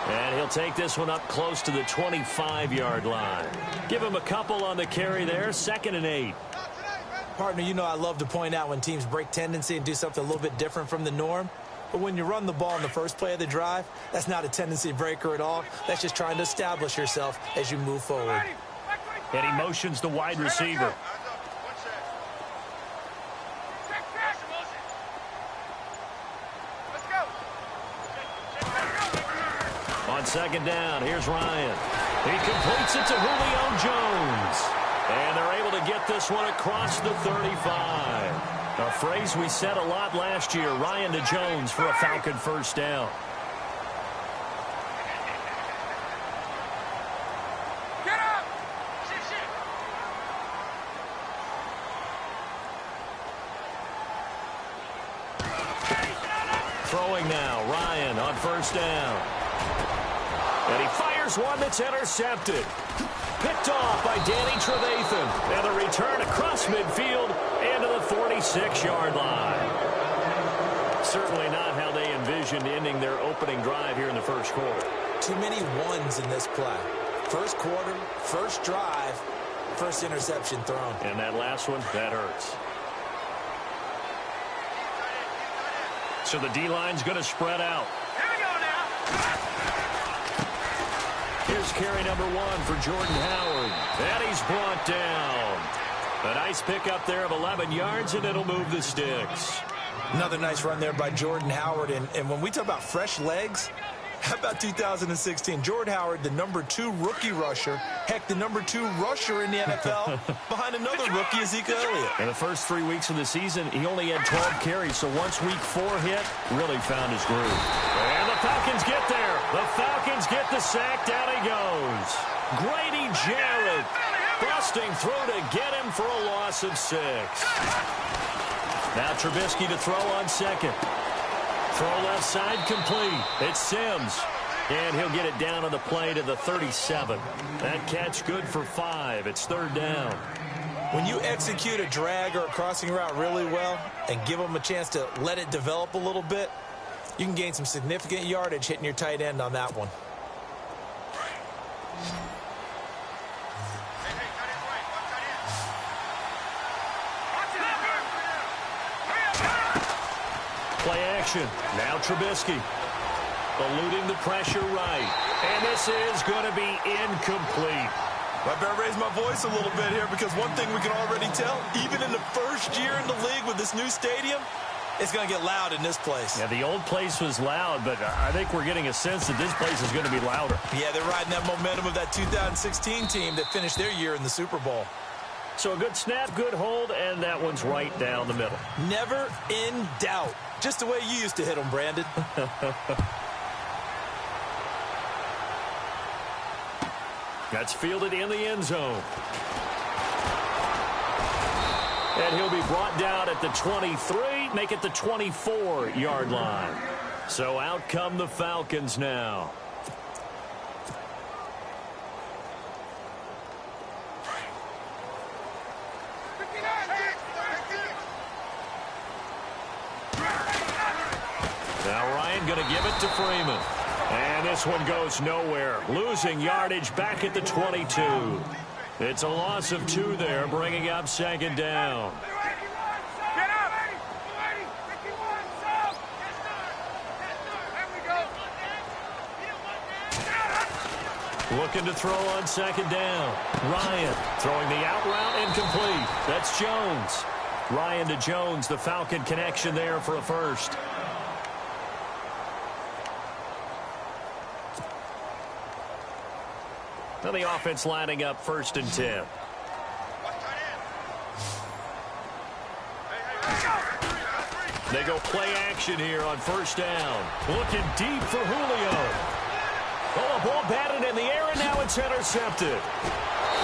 And he'll take this one up close to the 25-yard line. Give him a couple on the carry there, 2nd and 8. Partner, you know I love to point out when teams break tendency and do something a little bit different from the norm. But when you run the ball in the first play of the drive, that's not a tendency breaker at all. That's just trying to establish yourself as you move forward. And he motions the wide receiver. On second down, here's Ryan. He completes it to Julio Jones. And they're able to get this one across the 35. A phrase we said a lot last year, Ryan to Jones for a Falcon first down. Get up! Throwing now, Ryan on first down. And he fires one that's intercepted. Picked off by Danny Trevathan. And the return across midfield into the 46-yard line. Certainly not how they envisioned ending their opening drive here in the first quarter. Too many ones in this play. First quarter, first drive, first interception thrown. And that last one, that hurts. So the D-line's going to spread out. Here we go now. Here's carry number 1 for Jordan Howard. And he's brought down. A nice pickup there of 11 yards, and it'll move the sticks. Another nice run there by Jordan Howard. And when we talk about fresh legs, how about 2016? Jordan Howard, the number 2 rookie rusher. Heck, the number 2 rusher in the NFL behind another rookie, Ezekiel Elliott. In the first 3 weeks of the season, he only had 12 carries. So once week 4 hit, really found his groove. And the Falcons get there. The Falcons get the sack. Down he goes. Grady Jarrett busting through to get him for a loss of 6. Now Trubisky to throw on second. Throw left side complete. It's Sims. And he'll get it down on the play to the 37. That catch good for 5. It's third down. When you execute a drag or a crossing route really well and give them a chance to let it develop a little bit, you can gain some significant yardage hitting your tight end on that one. Play action. Now Trubisky. Eluding the pressure right. And this is going to be incomplete. I better raise my voice a little bit here because one thing we can already tell, even in the first year in the league with this new stadium, it's going to get loud in this place. Yeah, the old place was loud, but I think we're getting a sense that this place is going to be louder. Yeah, they're riding that momentum of that 2016 team that finished their year in the Super Bowl. So a good snap, good hold, and that one's right down the middle. Never in doubt. Just the way you used to hit them, Brandon. That's fielded in the end zone. And he'll be brought down at the 23, make it the 24-yard line. So out come the Falcons now. Now Ryan going to give it to Freeman. And this one goes nowhere. Losing yardage back at the 22. It's a loss of 2 there, bringing up second down. Looking to throw on second down. Ryan throwing the out route incomplete. That's Jones. Ryan to Jones, the Falcon connection there for a first. Now the offense lining up 1st and 10. They go play action here on first down. Looking deep for Julio. Oh, a ball batted in the air, and now it's intercepted.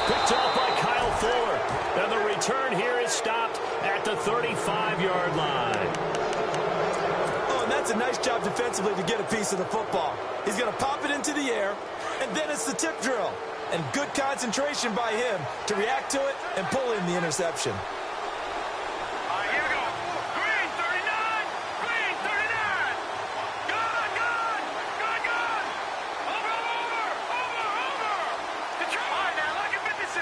Picked off by Kyle Fuller. And the return here is stopped at the 35-yard line. Oh, and that's a nice job defensively to get a piece of the football. He's going to pop it into the air, and then it's the tip drill. And good concentration by him to react to it and pull in the interception. Here we go. Green 39. Green 39. Good. Over. All right, now look at 56.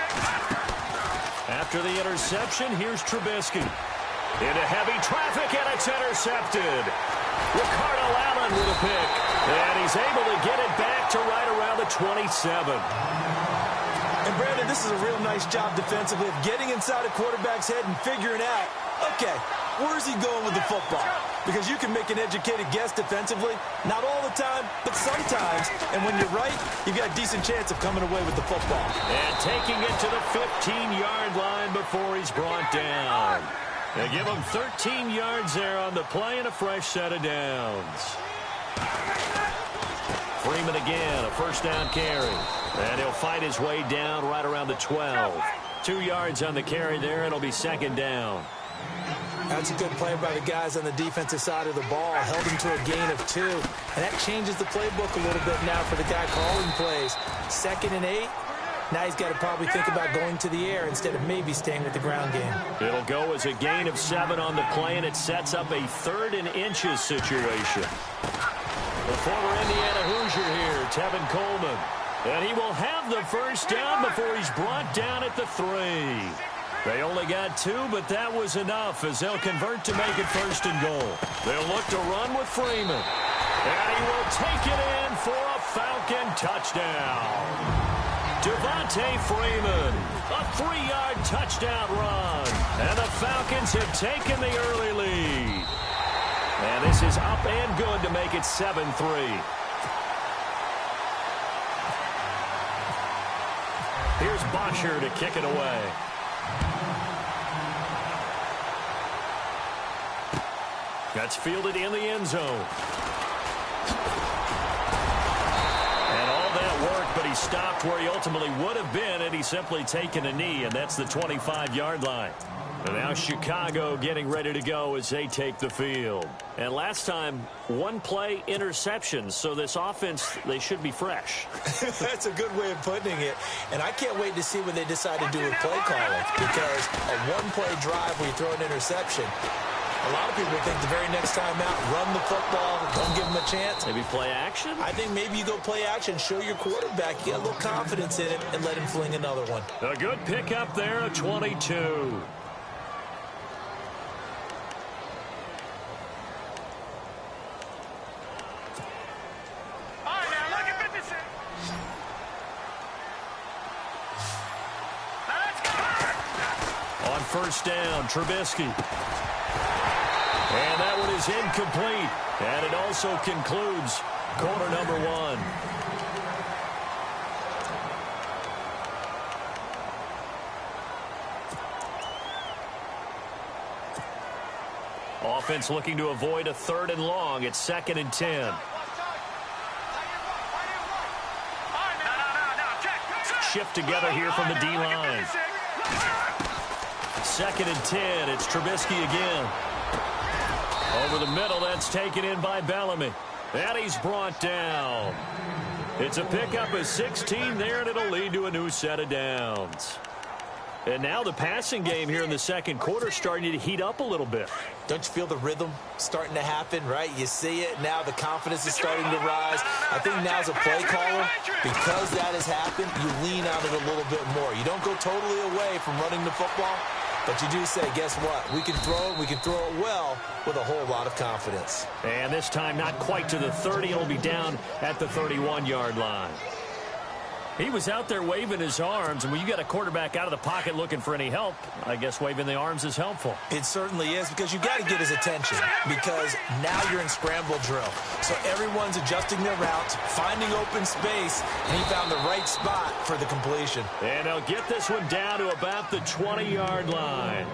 After the interception, here's Trubisky. Into heavy traffic, and it's intercepted. Ricardo Allen with a pick. And he's able to get it back to right around the 27. And, Brandon, this is a real nice job defensively of getting inside a quarterback's head and figuring out, okay, where's he going with the football? Because you can make an educated guess defensively, not all the time, but sometimes. And when you're right, you've got a decent chance of coming away with the football. And taking it to the 15-yard line before he's brought down. They give him 13 yards there on the play and a fresh set of downs. Freeman again, a first down carry. And he'll fight his way down right around the 12. 2 yards on the carry there. It'll be second down. That's a good play by the guys on the defensive side of the ball. Held him to a gain of 2. And that changes the playbook a little bit now for the guy calling plays. 2nd and 8. Now he's got to probably think about going to the air instead of maybe staying with the ground game. It'll go as a gain of 7 on the play, and it sets up a 3rd and inches situation. The former Indiana Hoosier here, Tevin Coleman. And he will have the first down before he's brought down at the 3. They only got 2, but that was enough as they'll convert to make it 1st and goal. They'll look to run with Freeman. And he will take it in for a Falcon touchdown. Devontae Freeman, a 3-yard touchdown run. And the Falcons have taken the early lead. And this is up and good to make it 7-3. Here's Bosher to kick it away. That's fielded in the end zone. And all that work, but he stopped where he ultimately would have been had he simply taken a knee, and that's the 25-yard line. And now Chicago getting ready to go as they take the field. And last time, 1 play interception, so this offense, they should be fresh. That's a good way of putting it. And I can't wait to see what they decide to do with play calling, because a 1-play drive where you throw an interception, a lot of people think the very next time out, run the football, don't give him a chance. Maybe play action? I think maybe you go play action, show your quarterback, get a little confidence in him, and let him fling another one. A good pickup there, a 22. On first down, Trubisky. And that one is incomplete. And it also concludes quarter number 1. Offense looking to avoid a 3rd and long. It's 2nd and 10. Shift together here from the D-line. 2nd and 10. It's Trubisky again. Over the middle, that's taken in by Bellamy. And he's brought down. It's a pickup of 16 there, and it'll lead to a new set of downs. And now the passing game here in the second quarter starting to heat up a little bit. Don't you feel the rhythm starting to happen, right? You see it. Now the confidence is starting to rise. I think now as a play caller, because that has happened, you lean on it a little bit more. You don't go totally away from running the football, but you do say, guess what? We can throw it. We can throw it well with a whole lot of confidence. And this time not quite to the 30. It'll be down at the 31-yard line. He was out there waving his arms, and when you got a quarterback out of the pocket looking for any help, I guess waving the arms is helpful. It certainly is, because you got to get his attention, because now you're in scramble drill. So everyone's adjusting their routes, finding open space, and he found the right spot for the completion. And they'll get this one down to about the 20-yard line.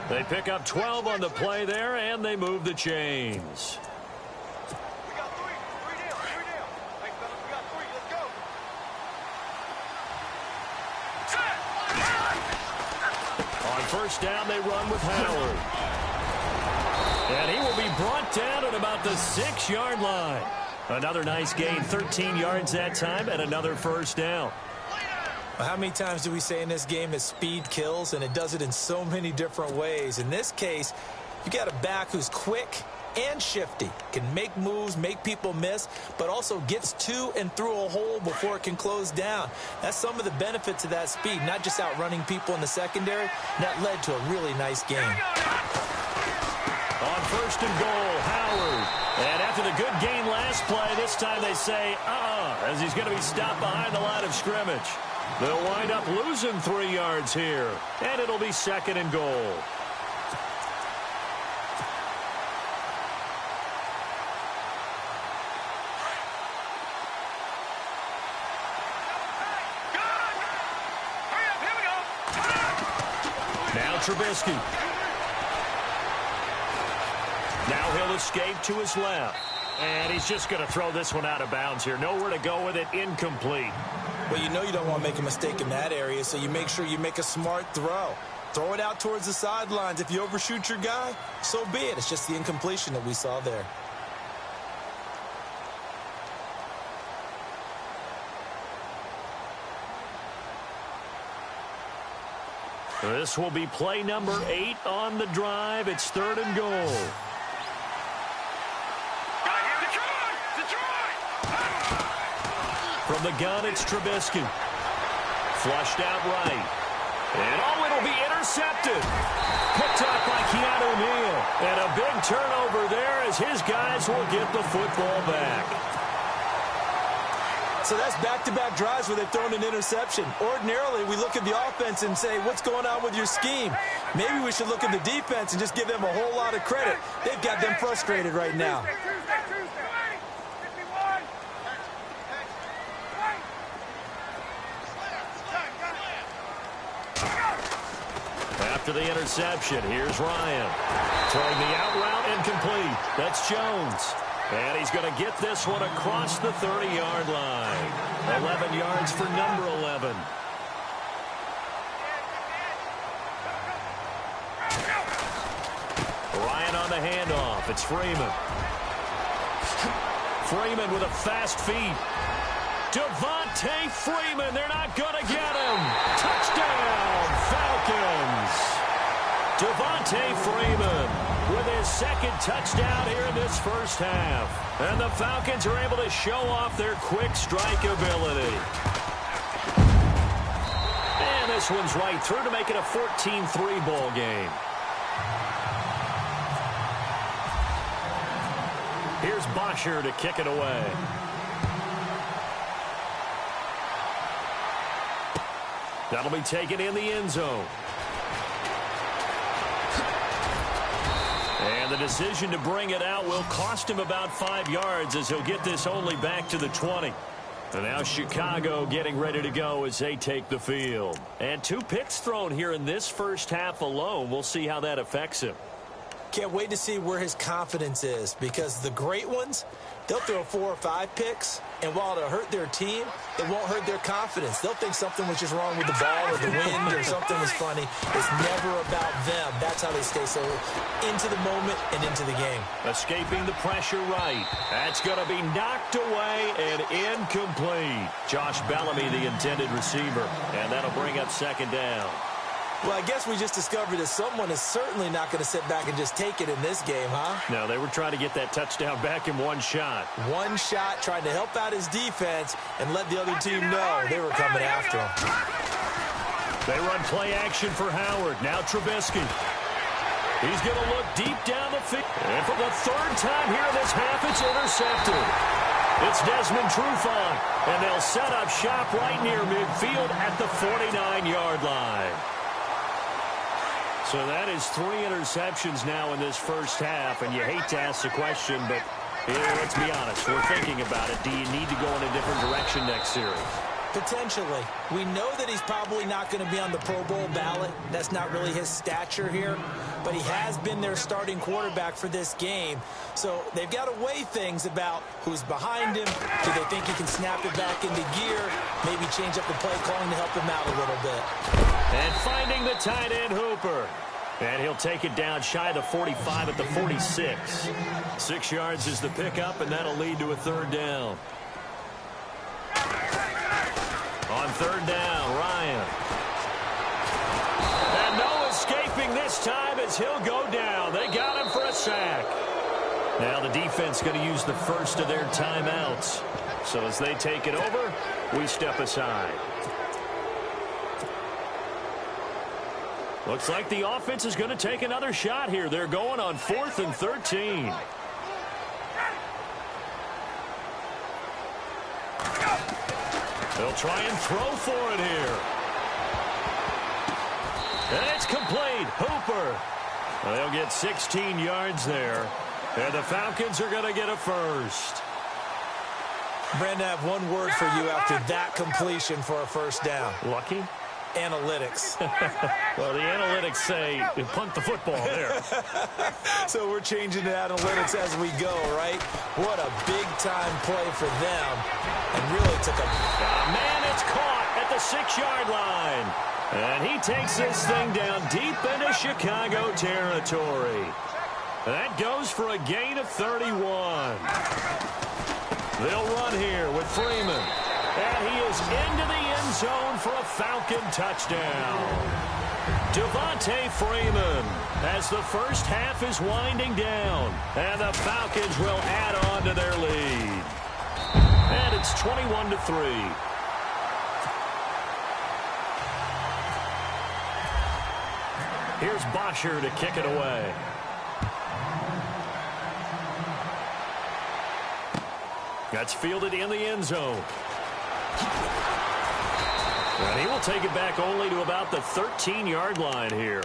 They pick up 12 on the play there, and they move the chains. First down, they run with Howard. And he will be brought down at about the 6-yard line. Another nice gain, 13 yards that time, and another first down. Well, how many times do we say in this game that speed kills, and it does it in so many different ways? In this case, you got a back who's quick and shifty, can make moves, make people miss, but also gets to and through a hole before it can close down. That's some of the benefits of that speed, not just outrunning people in the secondary. That led to a really nice game. On first and goal, Howard. And after the good gain last play, this time they say, as he's going to be stopped behind the line of scrimmage. They'll wind up losing 3 yards here, and it'll be 2nd and goal. Now Trubisky. Now he'll escape to his left. And he's just going to throw this one out of bounds here. Nowhere to go with it. Incomplete. Well, you know you don't want to make a mistake in that area, so you make sure you make a smart throw. Throw it out towards the sidelines. If you overshoot your guy, so be it. It's just the incompletion that we saw there. This will be play number 8 on the drive. It's 3rd and goal. From the gun, it's Trubisky. Flushed out right. And it'll be intercepted. Picked up by Keanu Neal. And a big turnover there as his guys will get the football back. So that's back-to-back drives where they've thrown an interception. Ordinarily, we look at the offense and say, what's going on with your scheme? Maybe we should look at the defense and just give them a whole lot of credit. They've got them frustrated right now. After the interception, here's Ryan. Throwing the out route incomplete. That's Jones. And he's going to get this one across the 30-yard line. 11 yards for number 11. Ryan on the handoff. It's Freeman. Freeman with a fast feet. Devontae Freeman. They're not going to get him. Touchdown, Falcons. Devontae Freeman with his 2nd touchdown here in this first half. And the Falcons are able to show off their quick strike ability. And this one's right through to make it a 14-3 ball game. Here's Bosher to kick it away. That'll be taken in the end zone. And the decision to bring it out will cost him about 5 yards as he'll get this only back to the 20. And now Chicago getting ready to go as they take the field. And 2 picks thrown here in this first half alone. We'll see how that affects him. Can't wait to see where his confidence is, because the great ones, they'll throw 4 or 5 picks, and while it'll hurt their team, it won't hurt their confidence. They'll think something was just wrong with the ball or the wind or something was funny. It's never about them. That's how they stay so into the moment and into the game. Escaping the pressure right. That's going to be knocked away and incomplete. Josh Bellamy, the intended receiver, and that'll bring up 2nd down. Well, I guess we just discovered that someone is certainly not going to sit back and just take it in this game, huh? No, they were trying to get that touchdown back in one shot. One shot, trying to help out his defense and let the other team know they were coming after him. They run play action for Howard. Now Trubisky. He's going to look deep down the field. And for the 3rd time here in this half, it's intercepted. It's Desmond Trufant, and they'll set up shop right near midfield at the 49-yard line. So that is 3 interceptions now in this first half, and you hate to ask the question, but let's be honest, we're thinking about it. Do you need to go in a different direction next series? Potentially. We know that he's probably not going to be on the Pro Bowl ballot. That's not really his stature here, but he has been their starting quarterback for this game. So they've got to weigh things about who's behind him. Do they think he can snap it back into gear? Maybe change up the play calling to help him out a little bit. And finding the tight end Hooper. And he'll take it down shy of the 45 at the 46. 6 yards is the pickup, and that'll lead to a 3rd down. On 3rd down, Ryan. And no escaping this time as he'll go down. They got him for a sack. Now the defense going to use the first of their timeouts. So as they take it over, we step aside. Looks like the offense is going to take another shot here. They're going on 4th and 13. They'll try and throw for it here. And it's complete. Hooper. They'll get 16 yards there. And the Falcons are going to get a first. Brandon, I have one word for you after that completion for a first down. Lucky? Analytics. Well, the analytics say punt the football there. So we're changing to analytics as we go, right? What a big-time play for them. And really took a... Man, it's caught at the 6-yard line. And he takes this thing down deep into Chicago territory. That goes for a gain of 31. They'll run here with Freeman. And he is into the end zone for a Falcon touchdown. Devontae Freeman as the first half is winding down. And the Falcons will add on to their lead. And it's 21-3. Here's Bosher to kick it away. That's fielded in the end zone. And he will take it back only to about the 13-yard line here.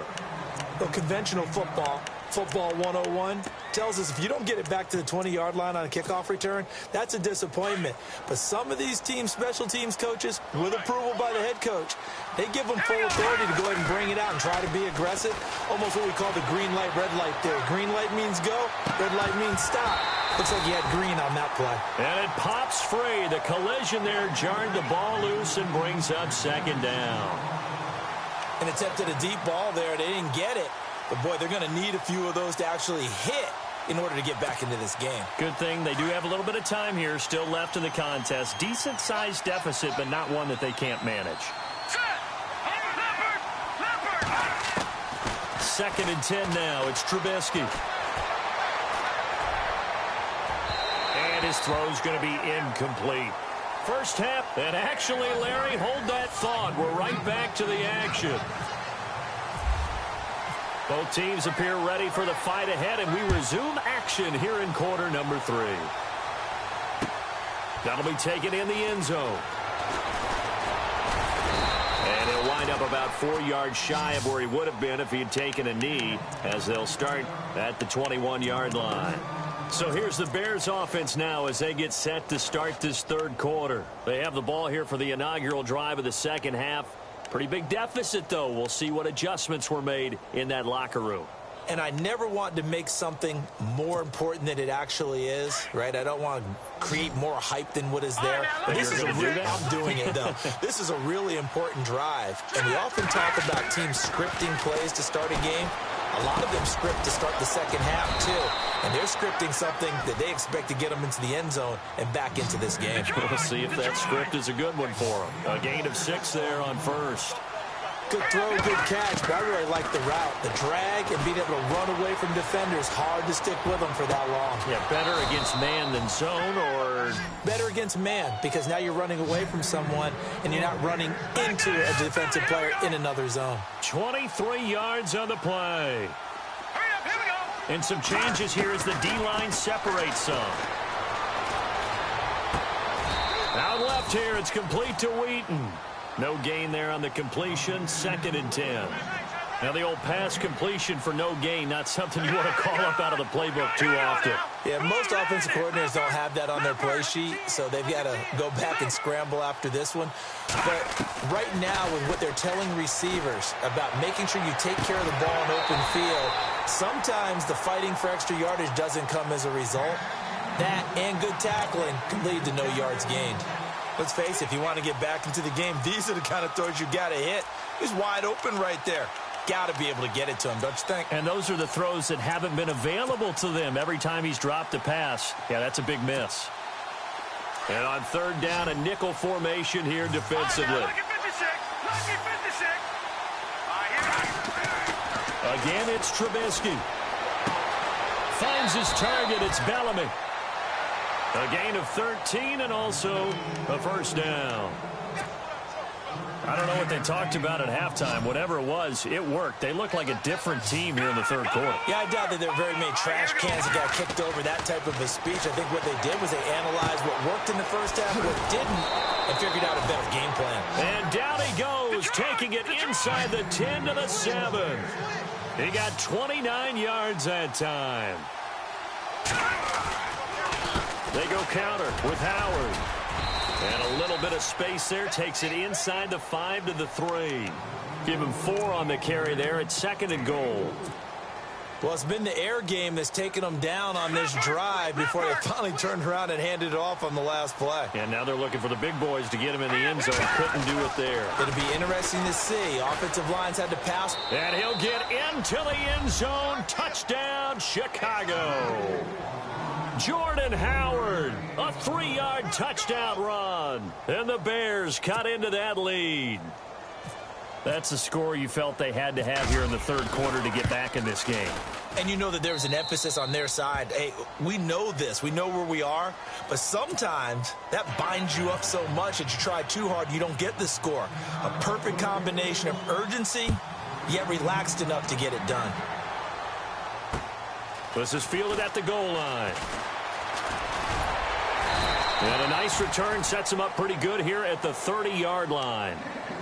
Well, conventional football 101, tells us if you don't get it back to the 20-yard line on a kickoff return, that's a disappointment. But some of these teams, special teams coaches, with approval by the head coach, they give them full authority to go ahead and bring it out and try to be aggressive. Almost what we call the green light, red light theory. Green light means go, red light means stop. Looks like he had green on that play. And it pops free. The collision there jarred the ball loose and brings up second down. And attempted a deep ball there. They didn't get it. But, boy, they're going to need a few of those to actually hit in order to get back into this game. Good thing they do have a little bit of time here still left in the contest. Decent-sized deficit, but not one that they can't manage. Second and 10 now. It's Trubisky. And his throw's going to be incomplete. First half, and actually, Larry, hold that thought. We're right back to the action. Both teams appear ready for the fight ahead, and we resume action here in quarter number 3. That'll be taken in the end zone. And he'll wind up about 4 yards shy of where he would have been if he had taken a knee, as they'll start at the 21-yard line. So here's the Bears offense now as they get set to start this third quarter. They have the ball here for the inaugural drive of the second half. Pretty big deficit, though. We'll see what adjustments were made in that locker room. And I never want to make something more important than it actually is, right? I don't want to create more hype than what is there. But this is I'm doing it, though. This is a really important drive. And we often talk about teams scripting plays to start a game. A lot of them script to start the second half, too. And they're scripting something that they expect to get them into the end zone and back into this game. We'll see if that script is a good one for them. A gain of 6 there on first. Good throw, good catch, but I really like the route. The drag and being able to run away from defenders, hard to stick with them for that long. Yeah, better against man than zone, or? Better against man, because now you're running away from someone and you're not running into a defensive player in another zone. 23 yards on the play. And some changes here as the D-line separates some. Out left here, it's complete to Wheaton. No gain there on the completion, second and 10. Now the old pass completion for no gain, not something you want to call up out of the playbook too often. Yeah, most offensive coordinators don't have that on their play sheet, so they've got to go back and scramble after this one. But right now, with what they're telling receivers about making sure you take care of the ball in open field, sometimes the fighting for extra yardage doesn't come as a result. That and good tackling can lead to no yards gained. Let's face it, if you want to get back into the game, these are the kind of throws you got to hit. He's wide open right there. Got to be able to get it to him, don't you think? And those are the throws that haven't been available to them every time he's dropped a pass. Yeah, that's a big miss. And on third down, a nickel formation here defensively. Again, it's Trubisky. Finds his target. It's Bellamy. A gain of 13 and also a first down. I don't know what they talked about at halftime. Whatever it was, it worked. They look like a different team here in the third quarter. Yeah, I doubt that there were very many trash cans that got kicked over, that type of a speech. I think what they did was they analyzed what worked in the first half, what didn't, and figured out a better game plan. And down he goes, taking it inside the 10 to the 7. He got 29 yards that time. They go counter with Howard. And a little bit of space there, takes it inside the 5 to the 3. Give him 4 on the carry there at 2nd and goal. Well, it's been the air game that's taken them down on this drive before they finally turned around and handed it off on the last play. And now they're looking for the big boys to get him in the end zone. Couldn't do it there. It'll be interesting to see. Offensive lines had to pass. And he'll get into the end zone. Touchdown, Chicago. Jordan Howard, a 3-yard touchdown run. And the Bears cut into that lead. That's the score you felt they had to have here in the third quarter to get back in this game. And you know that there was an emphasis on their side. Hey, we know this. We know where we are. But sometimes that binds you up so much that you try too hard, you don't get the score. A perfect combination of urgency, yet relaxed enough to get it done. This is fielded at the goal line. And a nice return sets him up pretty good here at the 30-yard line.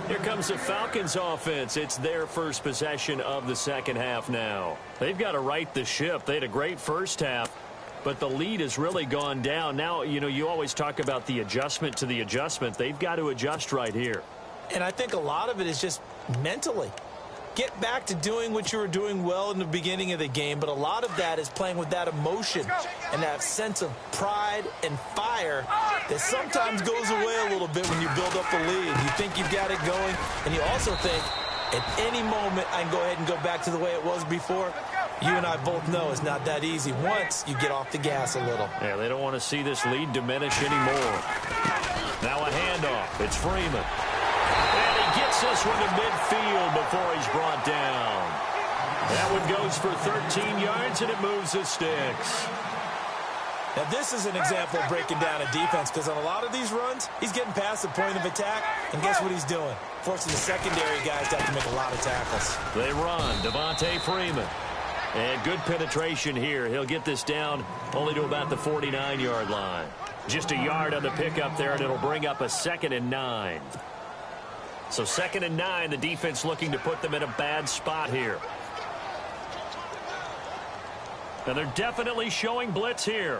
Here comes the Falcons offense. It's their first possession of the second half now. They've got to right the ship. They had a great first half, but the lead has really gone down. Now, you know, you always talk about the adjustment to the adjustment. They've got to adjust right here. And I think a lot of it is just mentally. Get back to doing what you were doing well in the beginning of the game, but a lot of that is playing with that emotion and that sense of pride and fire that sometimes goes away a little bit when you build up the lead. You think you've got it going, and you also think at any moment I can go ahead and go back to the way it was before. You and I both know it's not that easy once you get off the gas a little. Yeah, they don't want to see this lead diminish anymore. Now a handoff. It's Freeman. And he gets this one to midfield before he's brought down. That one goes for 13 yards, and it moves the sticks. Now, this is an example of breaking down a defense, because on a lot of these runs, he's getting past the point of attack, and guess what he's doing? Forcing the secondary guys to have to make a lot of tackles. They run. Devontae Freeman. And good penetration here. He'll get this down only to about the 49-yard line. Just a yard on the pickup there, and it'll bring up a 2nd and 9. So 2nd and 9, the defense looking to put them in a bad spot here. And they're definitely showing blitz here.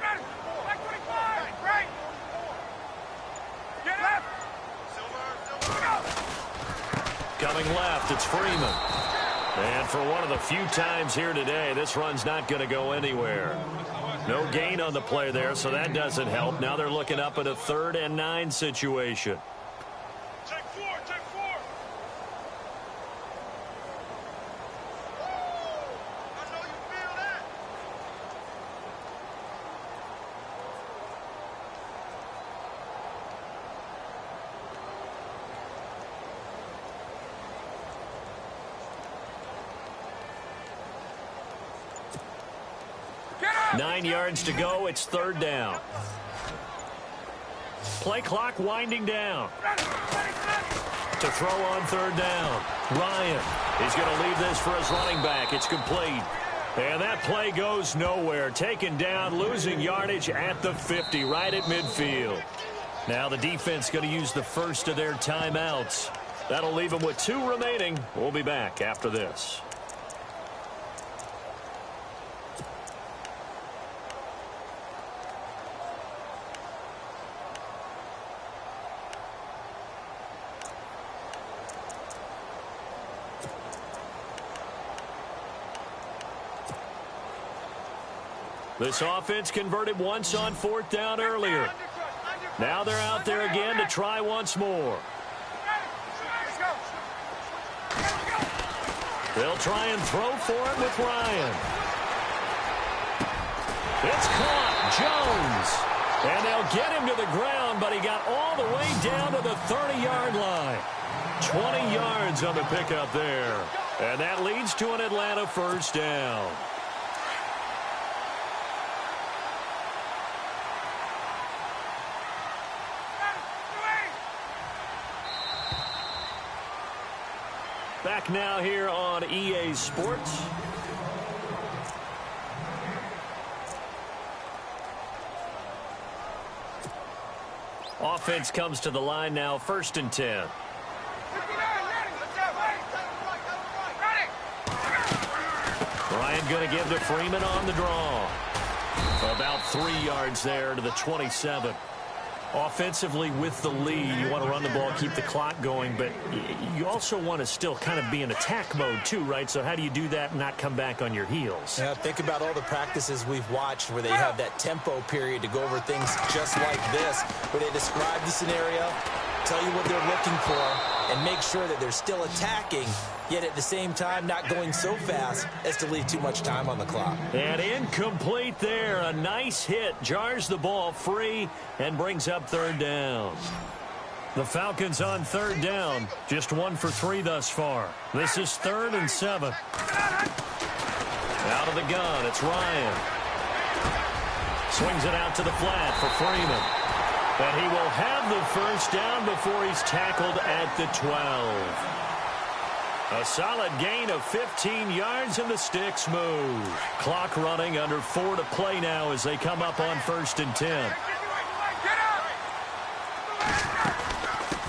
Coming left, it's Freeman. And for one of the few times here today, this run's not going to go anywhere. No gain on the play there, so that doesn't help. Now they're looking up at a 3rd and 9 situation. Take four. I know you feel that. Get up! 9 yards to go. It's 3rd down. Play clock winding down. To throw on 3rd down. Ryan. He's going to leave this for his running back. It's complete. And that play goes nowhere. Taken down, losing yardage at the 50, right at midfield. Now the defense going to use the first of their timeouts. That'll leave them with 2 remaining. We'll be back after this. This offense converted once on 4th down earlier. Now they're out there again to try once more. They'll try and throw for it with Ryan. It's caught. Jones. And they'll get him to the ground, but he got all the way down to the 30-yard line. 20 yards on the pickup there. And that leads to an Atlanta 1st down. Back now here on EA Sports. offense comes to the line now, 1st and 10. Ryan going to give to Freeman on the draw. About 3 yards there to the 27. Offensively with the lead, you want to run the ball, keep the clock going, but you also want to still kind of be in attack mode too, right? So how do you do that and not come back on your heels? Yeah, think about all the practices we've watched where they have that tempo period to go over things just like this, where they describe the scenario, tell you what they're looking for, and make sure that they're still attacking, yet at the same time not going so fast as to leave too much time on the clock. And incomplete there. A nice hit. Jars the ball free and brings up 3rd down. The Falcons on 3rd down. Just 1 for 3 thus far. This is 3rd and 7. Out of the gun, it's Ryan. Swings it out to the flat for Freeman. And he will have the 1st down before he's tackled at the 12. A solid gain of 15 yards, and the sticks move. Clock running, under 4 to play now as they come up on 1st and 10.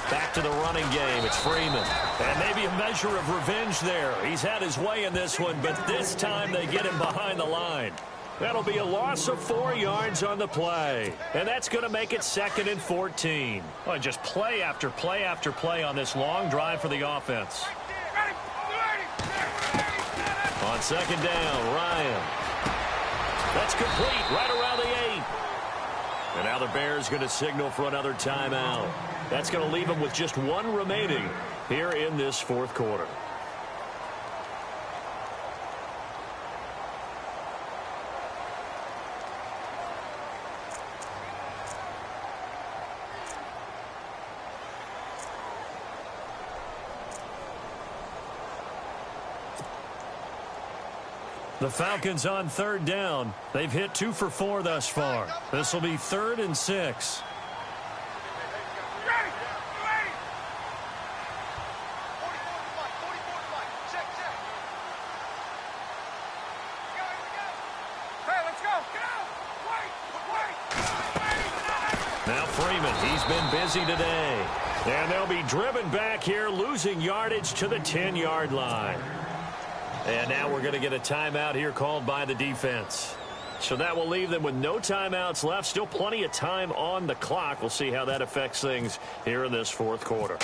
Back to the running game. It's Freeman. And maybe a measure of revenge there. He's had his way in this one, but this time they get him behind the line. That'll be a loss of 4 yards on the play. And that's going to make it 2nd and 14. Well, just play after play after play on this long drive for the offense. On 2nd down, Ryan. That's complete right around the 8. And now the Bears going to signal for another timeout. That's going to leave them with just 1 remaining here in this 4th quarter. The Falcons on 3rd down. They've hit 2 for 4 thus far. This will be 3rd and 6. Now Freeman, he's been busy today. And they'll be driven back here, losing yardage to the 10-yard line. And now we're going to get a timeout here called by the defense. So that will leave them with no timeouts left. Still plenty of time on the clock. We'll see how that affects things here in this 4th quarter.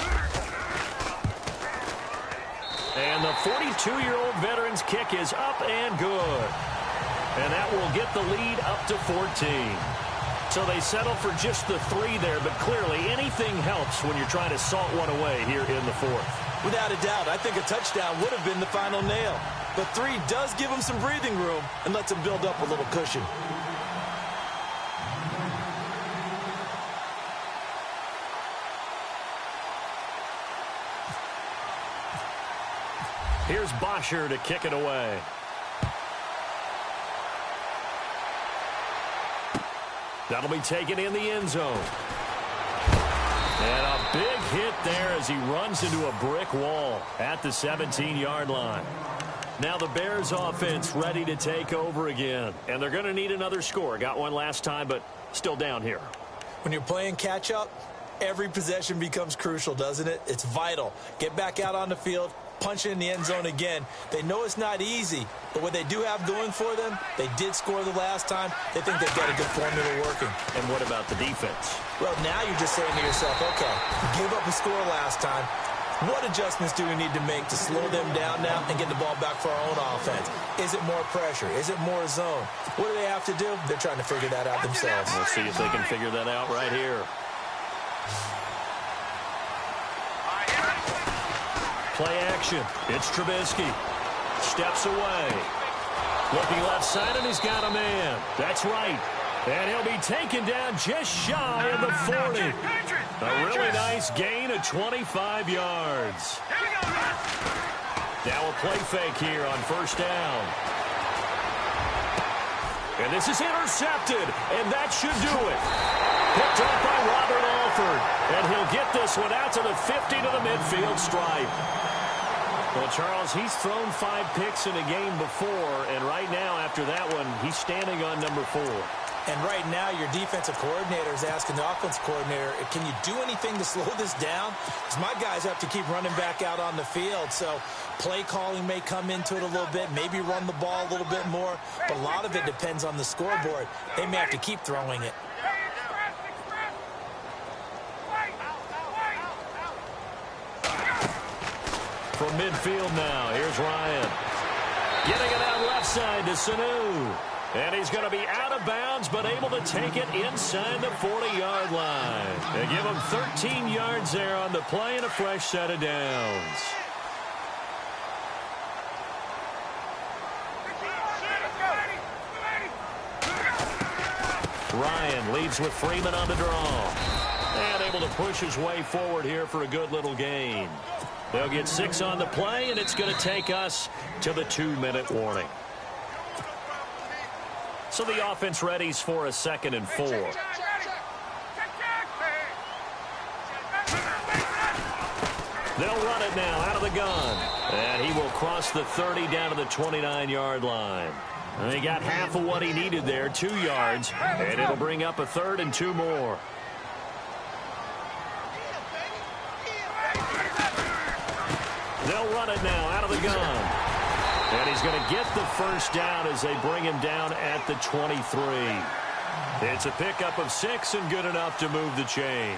And the 42-year-old veteran's kick is up and good. And that will get the lead up to 14. So they settle for just the 3 there, but clearly anything helps when you're trying to salt one away here in the 4th. Without a doubt, I think a touchdown would have been the final nail. But 3 does give them some breathing room and lets them build up a little cushion. Here's Bosher to kick it away. That'll be taken in the end zone. And a big hit there as he runs into a brick wall at the 17-yard line. Now the Bears offense ready to take over again. And they're going to need another score. Got one last time, but still down here. When you're playing catch-up, every possession becomes crucial, doesn't it? It's vital. Get back out on the field, punch it in the end zone again. They know it's not easy, but what they do have going for them, they did score the last time. They think they've got a good formula working. And what about the defense? Well, now you're just saying to yourself, okay, give up a score last time. What adjustments do we need to make to slow them down now and get the ball back for our own offense? Is it more pressure? Is it more zone? What do they have to do? They're trying to figure that out themselves. We'll see if they can figure that out right here. Play action. It's Trubisky. Steps away. Looking left side, and he's got a man. That's right. And he'll be taken down just shy of the 40. A really nice gain of 25 yards. Now a play fake here on 1st down. And this is intercepted, and that should do it. Picked up by Robert Alford. And he'll get this one out to the 50 to the midfield stripe. Well, Charles, he's thrown 5 picks in a game before, and right now after that one, he's standing on number 4. And right now, your defensive coordinator is asking the offensive coordinator, can you do anything to slow this down? Because my guys have to keep running back out on the field. So play calling may come into it a little bit, maybe run the ball a little bit more. But a lot of it depends on the scoreboard. They may have to keep throwing it. From midfield now, here's Ryan. Getting it out left side to Sanu. And he's going to be out of bounds, but able to take it inside the 40-yard line. They give him 13 yards there on the play and a fresh set of downs. Ryan leads with Freeman on the draw. And able to push his way forward here for a good little gain. They'll get 6 on the play, and it's going to take us to the 2-minute warning. So the offense readies for a 2nd and 4. They'll run it now out of the gun. And he will cross the 30 down to the 29-yard line. And he got half of what he needed there, 2 yards. And it'll bring up a 3rd and 2 more. They'll run it now out of the gun. And he's going to get the first down as they bring him down at the 23. It's a pickup of 6 and good enough to move the chains.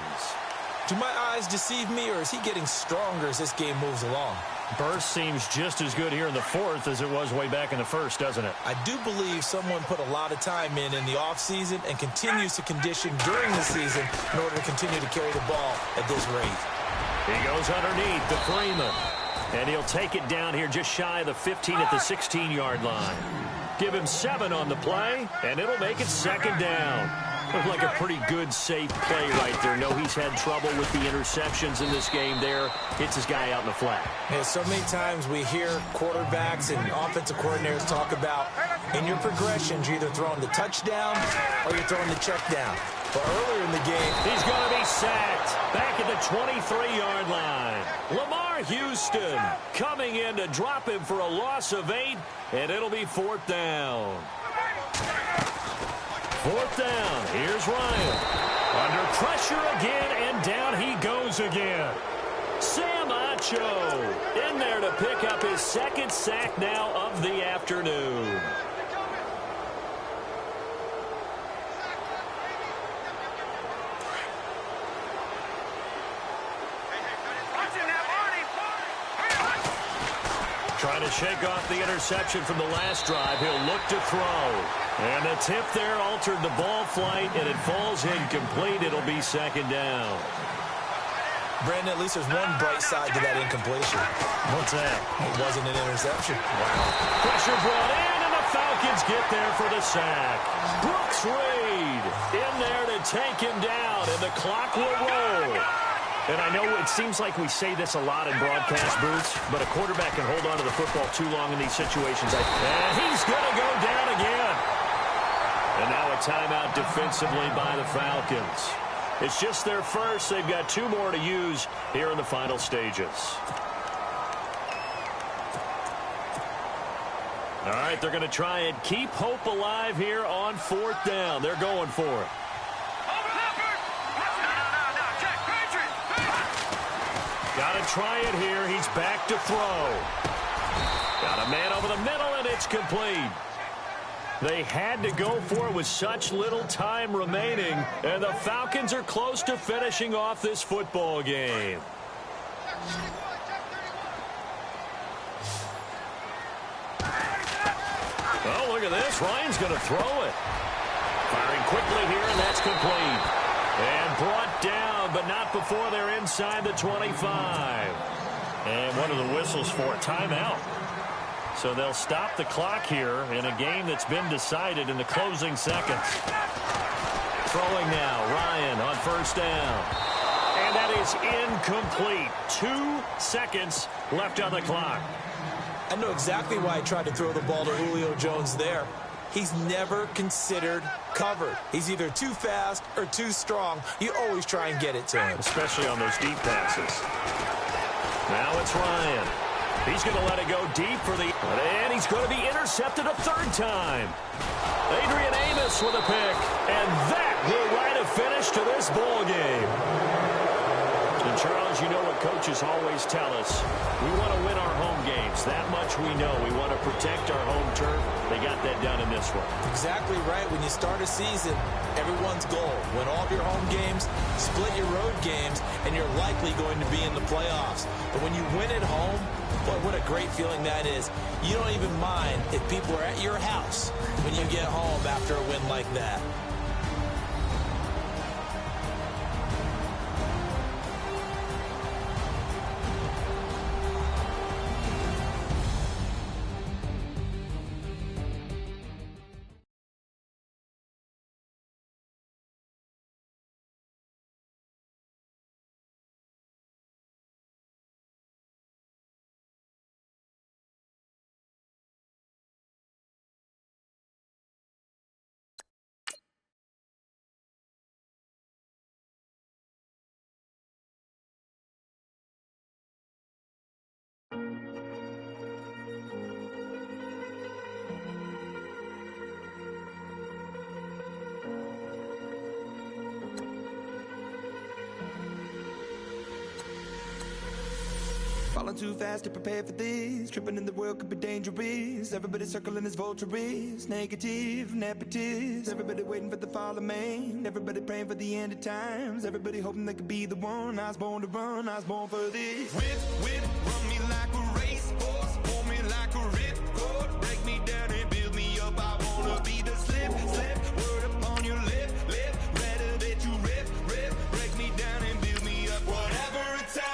Do my eyes deceive me, or is he getting stronger as this game moves along? Burst seems just as good here in the 4th as it was way back in the 1st, doesn't it? I do believe someone put a lot of time in the offseason and continues to condition during the season in order to continue to carry the ball at this rate. He goes underneath to Freeman. And he'll take it down here just shy of the 15 at the 16-yard line. Give him 7 on the play, and it'll make it 2nd down. Looked like a pretty good, safe play right there. No, he's had trouble with the interceptions in this game there. Hits his guy out in the flat. Yeah, so many times we hear quarterbacks and offensive coordinators talk about in your progressions, you're either throwing the touchdown or you're throwing the check down. But earlier in the game, he's going to be sacked back at the 23-yard line. Lamar Houston coming in to drop him for a loss of 8, and it'll be 4th down. 4th down. Here's Ryan. Under pressure again, and down he goes again. Sam Acho in there to pick up his 2nd sack now of the afternoon. Trying to shake off the interception from the last drive. He'll look to throw. And the tip there altered the ball flight, and it falls incomplete. It'll be 2nd down. Brandon, at least there's one bright side to that incompletion. What's that? It wasn't an interception. Wow. Pressure brought in, and the Falcons get there for the sack. Brooks Reed in there to take him down, and the clock will roll. And I know it seems like we say this a lot in broadcast booths, but a quarterback can hold on to the football too long in these situations. And he's going to go down again. And now a timeout defensively by the Falcons. It's just their first. They've got 2 more to use here in the final stages. All right, they're going to try and keep hope alive here on 4th down. They're going for it. Got to try it here. He's back to throw. Got a man over the middle, and it's complete. They had to go for it with such little time remaining, and the Falcons are close to finishing off this football game. Oh, look at this. Ryan's going to throw it. Firing quickly here, and that's complete. And brought down, but not before they're inside the 25. And one of the whistles for a timeout. So they'll stop the clock here in a game that's been decided in the closing seconds. Throwing now, Ryan on 1st down. And that is incomplete. 2 seconds left on the clock. I know exactly why I tried to throw the ball to Julio Jones there. He's never considered covered. He's either too fast or too strong. You always try and get it to him. Especially on those deep passes. Now it's Ryan. He's going to let it go deep for the... And he's going to be intercepted a third time. Adrian Amos with a pick. And that will write a finish to this ball game. And, Charles, you know what coaches always tell us. We want to win our home games. That much we know. We want to protect our home turf. They got that done in this one. Exactly right. When you start a season, everyone's goal: win all of your home games, split your road games, and you're likely going to be in the playoffs. But when you win at home, boy, what a great feeling that is. You don't even mind if people are at your house when you get home after a win like that. Falling too fast to prepare for this. Tripping in the world could be dangerous. Everybody circling as vultures. Negative, nepotist. Everybody waiting for the fall of man. Everybody praying for the end of times. Everybody hoping they could be the one. I was born to run, I was born for this. Whip, run me like a racehorse. Pull me like a ripcord. Break me down and build me up. I wanna be the slip. Word upon your lip. Rather that you rip. Break me down and build me up. Whatever it takes.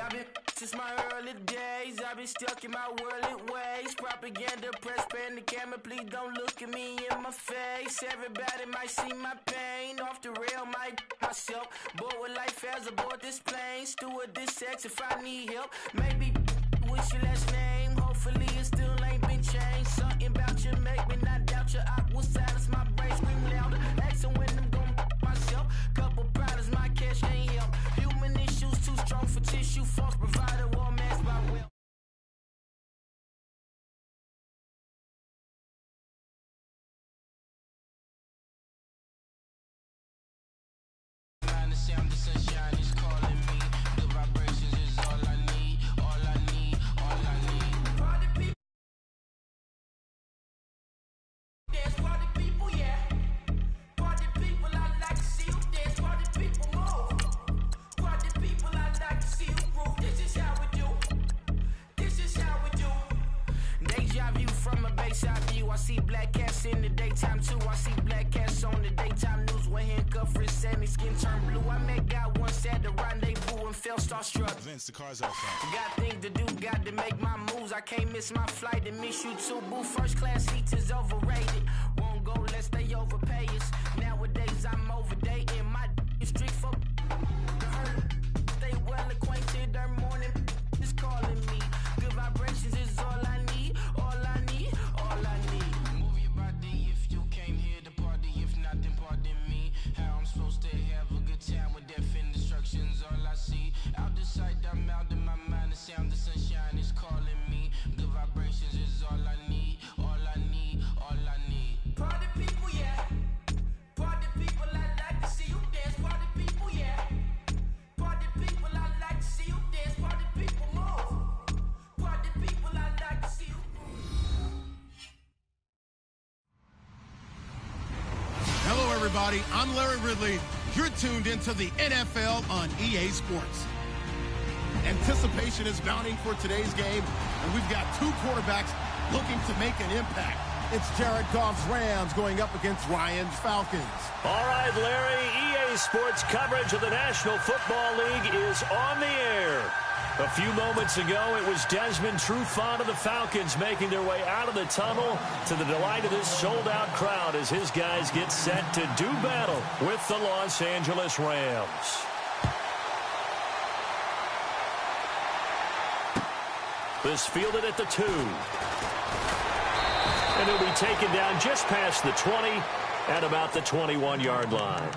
I've been Since my early days, I've been stuck in my worldly ways. Propaganda, press, pan the camera, please don't look at me in my face. Everybody might see my pain. Off the rail, might myself. Bored with life as aboard this plane. Steward this sex if I need help. Maybe what's your last name? Hopefully it still ain't been changed. Something about you make me not doubt you. I will silence my brain, scream louder. Asking when I'm gon' myself. Couple problems, my cash ain't help. Human issues too strong for tissue. False provider, war mask by will. The sound, the sunshine is calling me. The vibrations is all I need, all I need, all I need. Party people, dance, party people, yeah. Party people, I like to see you dance. Party people, move. Party people, I like to see you groove. This is how we do. This is how we do. Deja view from a bayside view. I see black cats in the daytime too. I see black cats on the daytime news. When handcuffed, wrist and his skin turned blue. I met God once at the rendezvous and felt starstruck. Vince, the car's outside. Got things to do, got to make my moves. I can't miss my flight and miss you too, boo. First class seats is overrated. Won't go less they overpay us. Nowadays I'm overdating. My street for the hurt. Stay well acquainted. Their morning is calling me. Good vibrations is all I need. All I need. All I need. Move your body if you came here to party. If not, then pardon me. How I'm supposed to have a good time with death and destruction's all I see. Out the sight, I'm out in my mind. The sound, the sunshine is calling me. Good vibrations is all I need. All I need. All I need. Party people, yeah. Party people, I like to see you dance. Party people, yeah. Party people, I like to see you dance. Party people, move. Party people, I like to see you move. Hello, everybody. I'm Larry Ridley. You're tuned into the NFL on EA Sports. Anticipation is mounting for today's game, and we've got two quarterbacks looking to make an impact. It's Jared Goff's Rams going up against Ryan's Falcons. All right, Larry, EA Sports coverage of the National Football League is on the air. A few moments ago, it was Desmond Trufant of the Falcons making their way out of the tunnel to the delight of this sold-out crowd as his guys get set to do battle with the Los Angeles Rams. This fielded at the 2. And he'll be taken down just past the 20 at about the 21-yard line.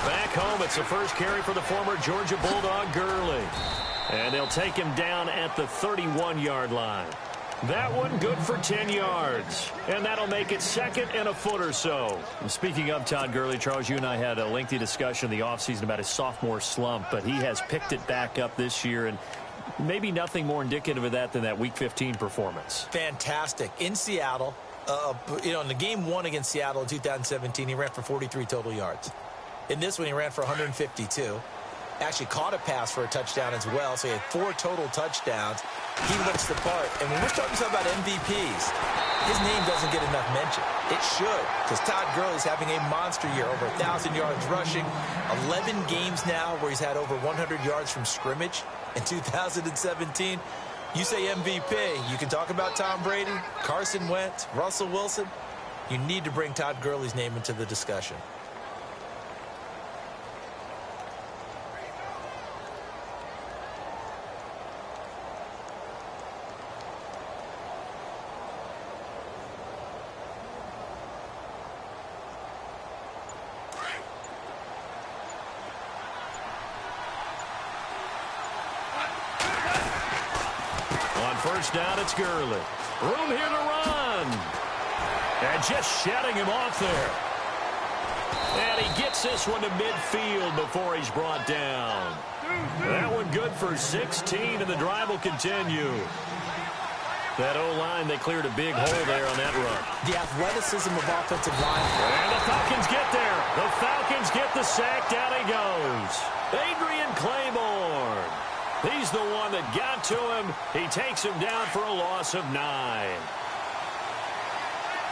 Back home, it's the first carry for the former Georgia Bulldog, Gurley. And they'll take him down at the 31-yard line. That one good for 10 yards. And that'll make it second and a foot or so. And speaking of Todd Gurley, Charles, you and I had a lengthy discussion in the offseason about his sophomore slump, but he has picked it back up this year, and maybe nothing more indicative of that than that Week 15 performance. Fantastic. In Seattle, in the game 1 against Seattle in 2017, he ran for 43 total yards. In this one, he ran for 152. Actually caught a pass for a touchdown as well, so he had 4 total touchdowns. He looks the part. And when we're starting to talk about MVPs, his name doesn't get enough mention. It should, because Todd Gurley's having a monster year, over 1,000 yards rushing, 11 games now where he's had over 100 yards from scrimmage in 2017. You say MVP, you can talk about Tom Brady, Carson Wentz, Russell Wilson. You need to bring Todd Gurley's name into the discussion. First down, it's Gurley. Room here to run. And just shutting him off there. And he gets this one to midfield before he's brought down. That one good for 16, and the drive will continue. That O-line, they cleared a big hole there on that run. The athleticism of offensive line. And the Falcons get there. The Falcons get the sack. Down he goes. Adrian Claiborne. He's the one that got to him. He takes him down for a loss of 9.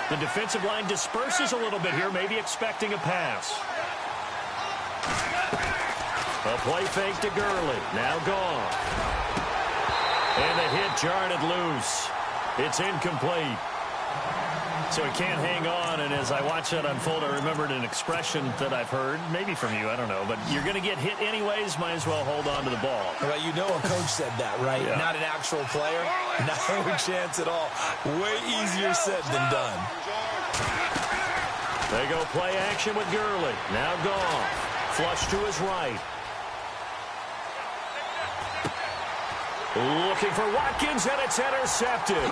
The defensive line disperses a little bit here, maybe expecting a pass. A play fake to Gurley. Now gone. And the hit jarred it loose. It's incomplete. So he can't hang on, and as I watch that unfold, I remembered an expression that I've heard, maybe from you, I don't know, but you're going to get hit anyways, might as well hold on to the ball. Well, you know a coach said that, right? Yeah. Not an actual player. No chance at all. Way easier said than done. They go play action with Gurley. Now gone. Flush to his right. Looking for Watkins, and it's intercepted.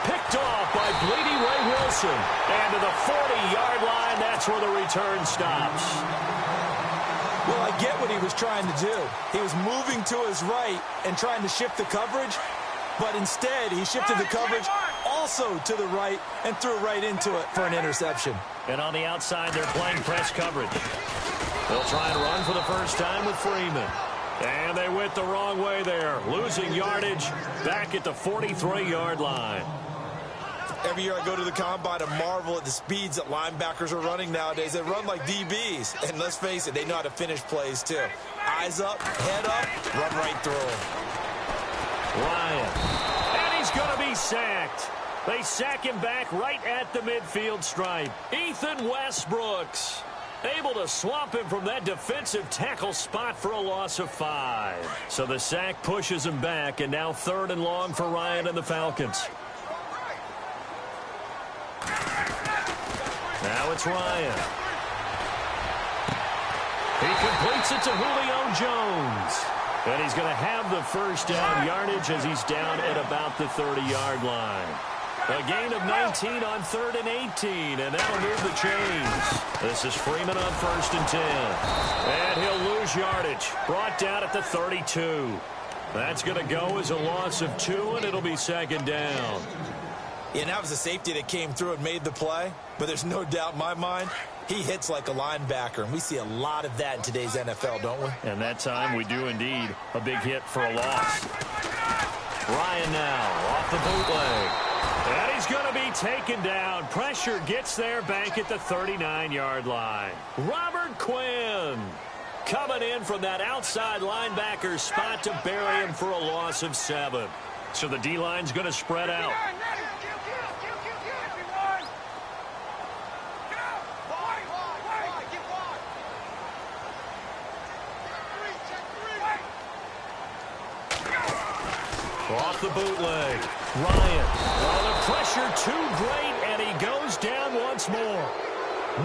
Picked off by Bleedy Ray Wilson. And to the 40-yard line, that's where the return stops. Well, I get what he was trying to do. He was moving to his right and trying to shift the coverage, but instead he shifted the coverage also to the right and threw right into it for an interception. And on the outside, they're playing press coverage. They'll try and run for the first time with Freeman. And they went the wrong way there, losing yardage back at the 43-yard line. Every year I go to the combine and marvel at the speeds that linebackers are running nowadays. They run like DBs. And let's face it, they know how to finish plays too. Eyes up, head up, run right through them. Ryan. And he's going to be sacked. They sack him back right at the midfield stripe. Ethan Westbrooks able to swamp him from that defensive tackle spot for a loss of 5. So the sack pushes him back, and now 3rd and long for Ryan and the Falcons. Now it's Ryan. He completes it to Julio Jones. And he's going to have the first down yardage as he's down at about the 30-yard line. A gain of 19 on 3rd and 18, and that'll move the chains. This is Freeman on 1st and 10. And he'll lose yardage. Brought down at the 32. That's going to go as a loss of 2, and it'll be 2nd down. Yeah, and that was a safety that came through and made the play. But there's no doubt in my mind, he hits like a linebacker. And we see a lot of that in today's NFL, don't we? And that time we do indeed. A big hit for a loss. Ryan now off the bootleg. And he's going to be taken down. Pressure gets there back at the 39-yard line. Robert Quinn coming in from that outside linebacker spot to bury him for a loss of 7. So the D-line's going to spread out. Off the bootleg. Ryan. Well, the pressure too great, and he goes down once more.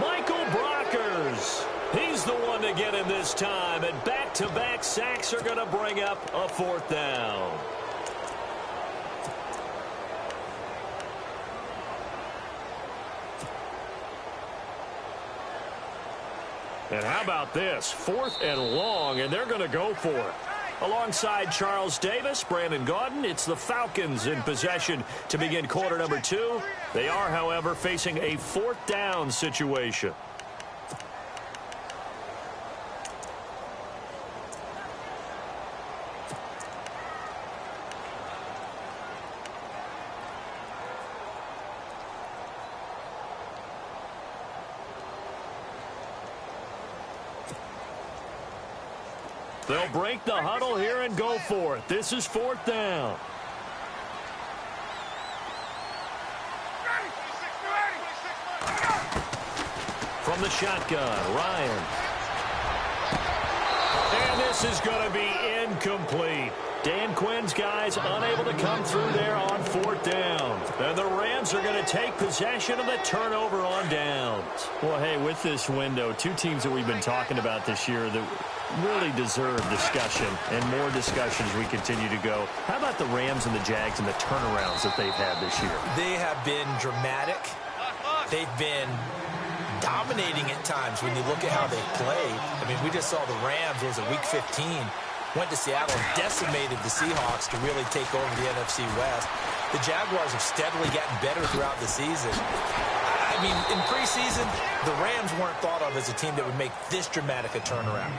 Michael Brockers. He's the one to get him this time, and back-to-back sacks are going to bring up a 4th down. And how about this? 4th and long, and they're going to go for it. Alongside Charles Davis, Brandon Gaudin, it's the Falcons in possession to begin quarter number 2. They are, however, facing a 4th down situation. They'll break the huddle here and go for it. This is 4th down. From the shotgun, Ryan. And this is going to be incomplete. Dan Quinn's guys unable to come through there on 4th down. And the Rams are going to take possession of the turnover on downs. Well, hey, with this window, 2 teams that we've been talking about this year that really deserve discussion and more discussion as we continue to go. How about the Rams and the Jags and the turnarounds that they've had this year? They have been dramatic. They've been dominating at times when you look at how they've played. I mean, we just saw the Rams, it was a week 15, went to Seattle and decimated the Seahawks to really take over the NFC West. The Jaguars have steadily gotten better throughout the season. I mean, in preseason, the Rams weren't thought of as a team that would make this dramatic a turnaround.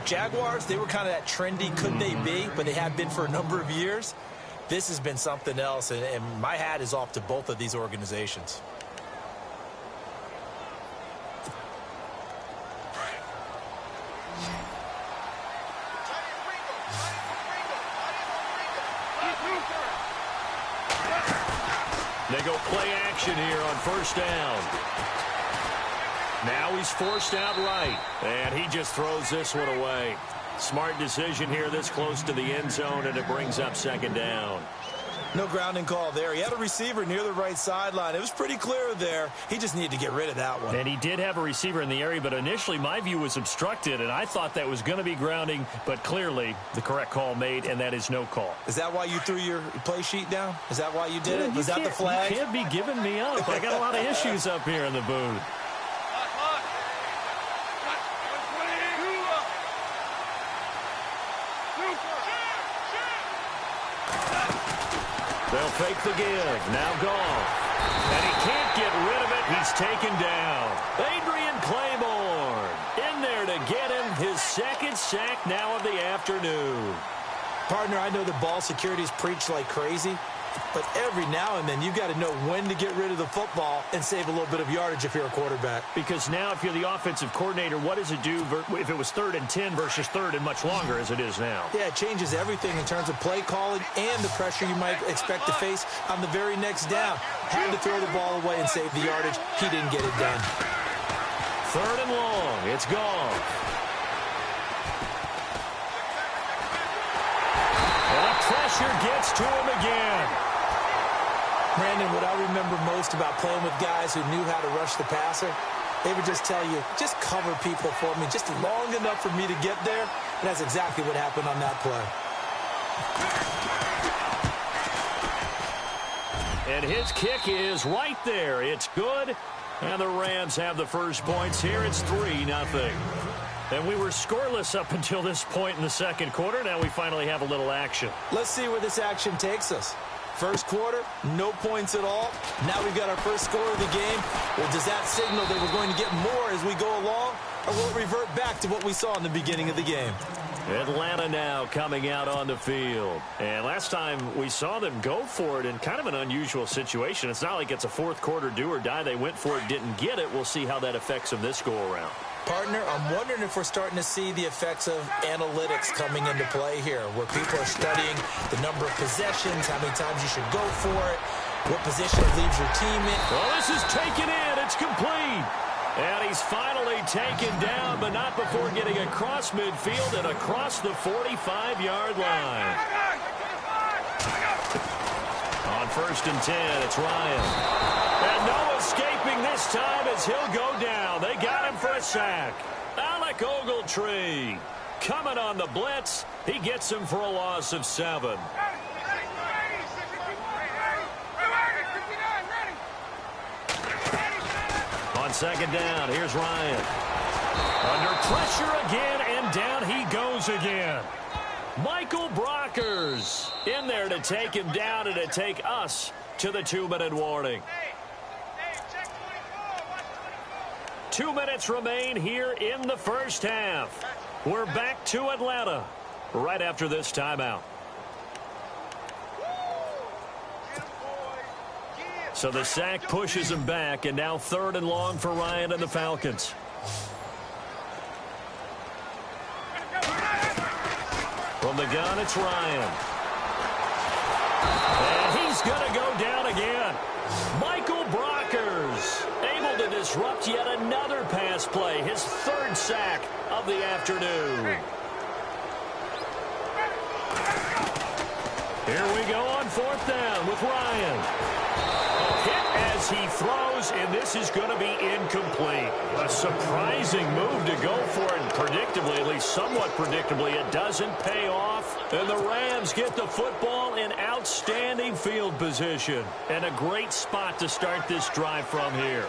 Jaguars, they were kind of that trendy, could they be, but they have been for a number of years. This has been something else, and my hat is off to both of these organizations. They go play action here on first down. Now he's forced out right, and he just throws this one away. Smart decision here this close to the end zone, and it brings up second down. No grounding call there. He had a receiver near the right sideline. It was pretty clear there. He just needed to get rid of that one. And he did have a receiver in the area, but initially my view was obstructed, and I thought that was going to be grounding, but clearly the correct call made, and that is no call. Is that why you threw your play sheet down? Is that why you did it? Was that the flag? You can't be giving me up. I got a lot of issues up here in the booth. They'll fake the give. Now Goff. And he can't get rid of it. He's taken down. Adrian Claiborne in there to get him his second sack now of the afternoon. Partner, I know the ball security is preached like crazy, but every now and then you've got to know when to get rid of the football and save a little bit of yardage if you're a quarterback. Because now if you're the offensive coordinator, what does it do if it was 3rd and 10 versus 3rd and much longer as it is now? Yeah, it changes everything in terms of play calling and the pressure you might expect to face on the very next down. Had to throw the ball away and save the yardage. He didn't get it done. 3rd and long. It's gone. And the pressure gets to him again. Brandon, what I remember most about playing with guys who knew how to rush the passer, they would just tell you, just cover people for me, just long enough for me to get there. And that's exactly what happened on that play. And his kick is right there. It's good. And the Rams have the first points here. It's 3-0. And we were scoreless up until this point in the second quarter. Now we finally have a little action. Let's see where this action takes us. First quarter, no points at all. Now we've got our first score of the game. Well, does that signal that we're going to get more as we go along? Or will it revert back to what we saw in the beginning of the game? Atlanta now coming out on the field. And last time we saw them go for it in kind of an unusual situation. It's not like it's a fourth quarter do or die. They went for it, didn't get it. We'll see how that affects them this go-around. Partner, I'm wondering if we're starting to see the effects of analytics coming into play here, where people are studying the number of possessions, how many times you should go for it, what position it leaves your team in. Well, this is taken in. It's complete. And he's finally taken down, but not before getting across midfield and across the 45-yard line. On 1st and 10, it's Ryan. And no escaping this time as he'll go down. They got him for a sack. Alec Ogletree coming on the blitz. He gets him for a loss of 7. On second down, here's Ryan. Under pressure again, and down he goes again. Michael Brockers in there to take him down and to take us to the 2-minute warning. 2 minutes remain here in the first half. We're back to Atlanta right after this timeout. So the sack pushes him back, and now 3rd and long for Ryan and the Falcons. From the gun, it's Ryan. And he's going to go down again. Michael Brockers able to disrupt yet another pass play, his 3rd sack of the afternoon. Here we go on 4th down with Ryan. Hit as he throws, and this is going to be incomplete. A surprising move to go for it, and predictably, at least somewhat predictably, it doesn't pay off. And the Rams get the football in outstanding field position. And a great spot to start this drive from here.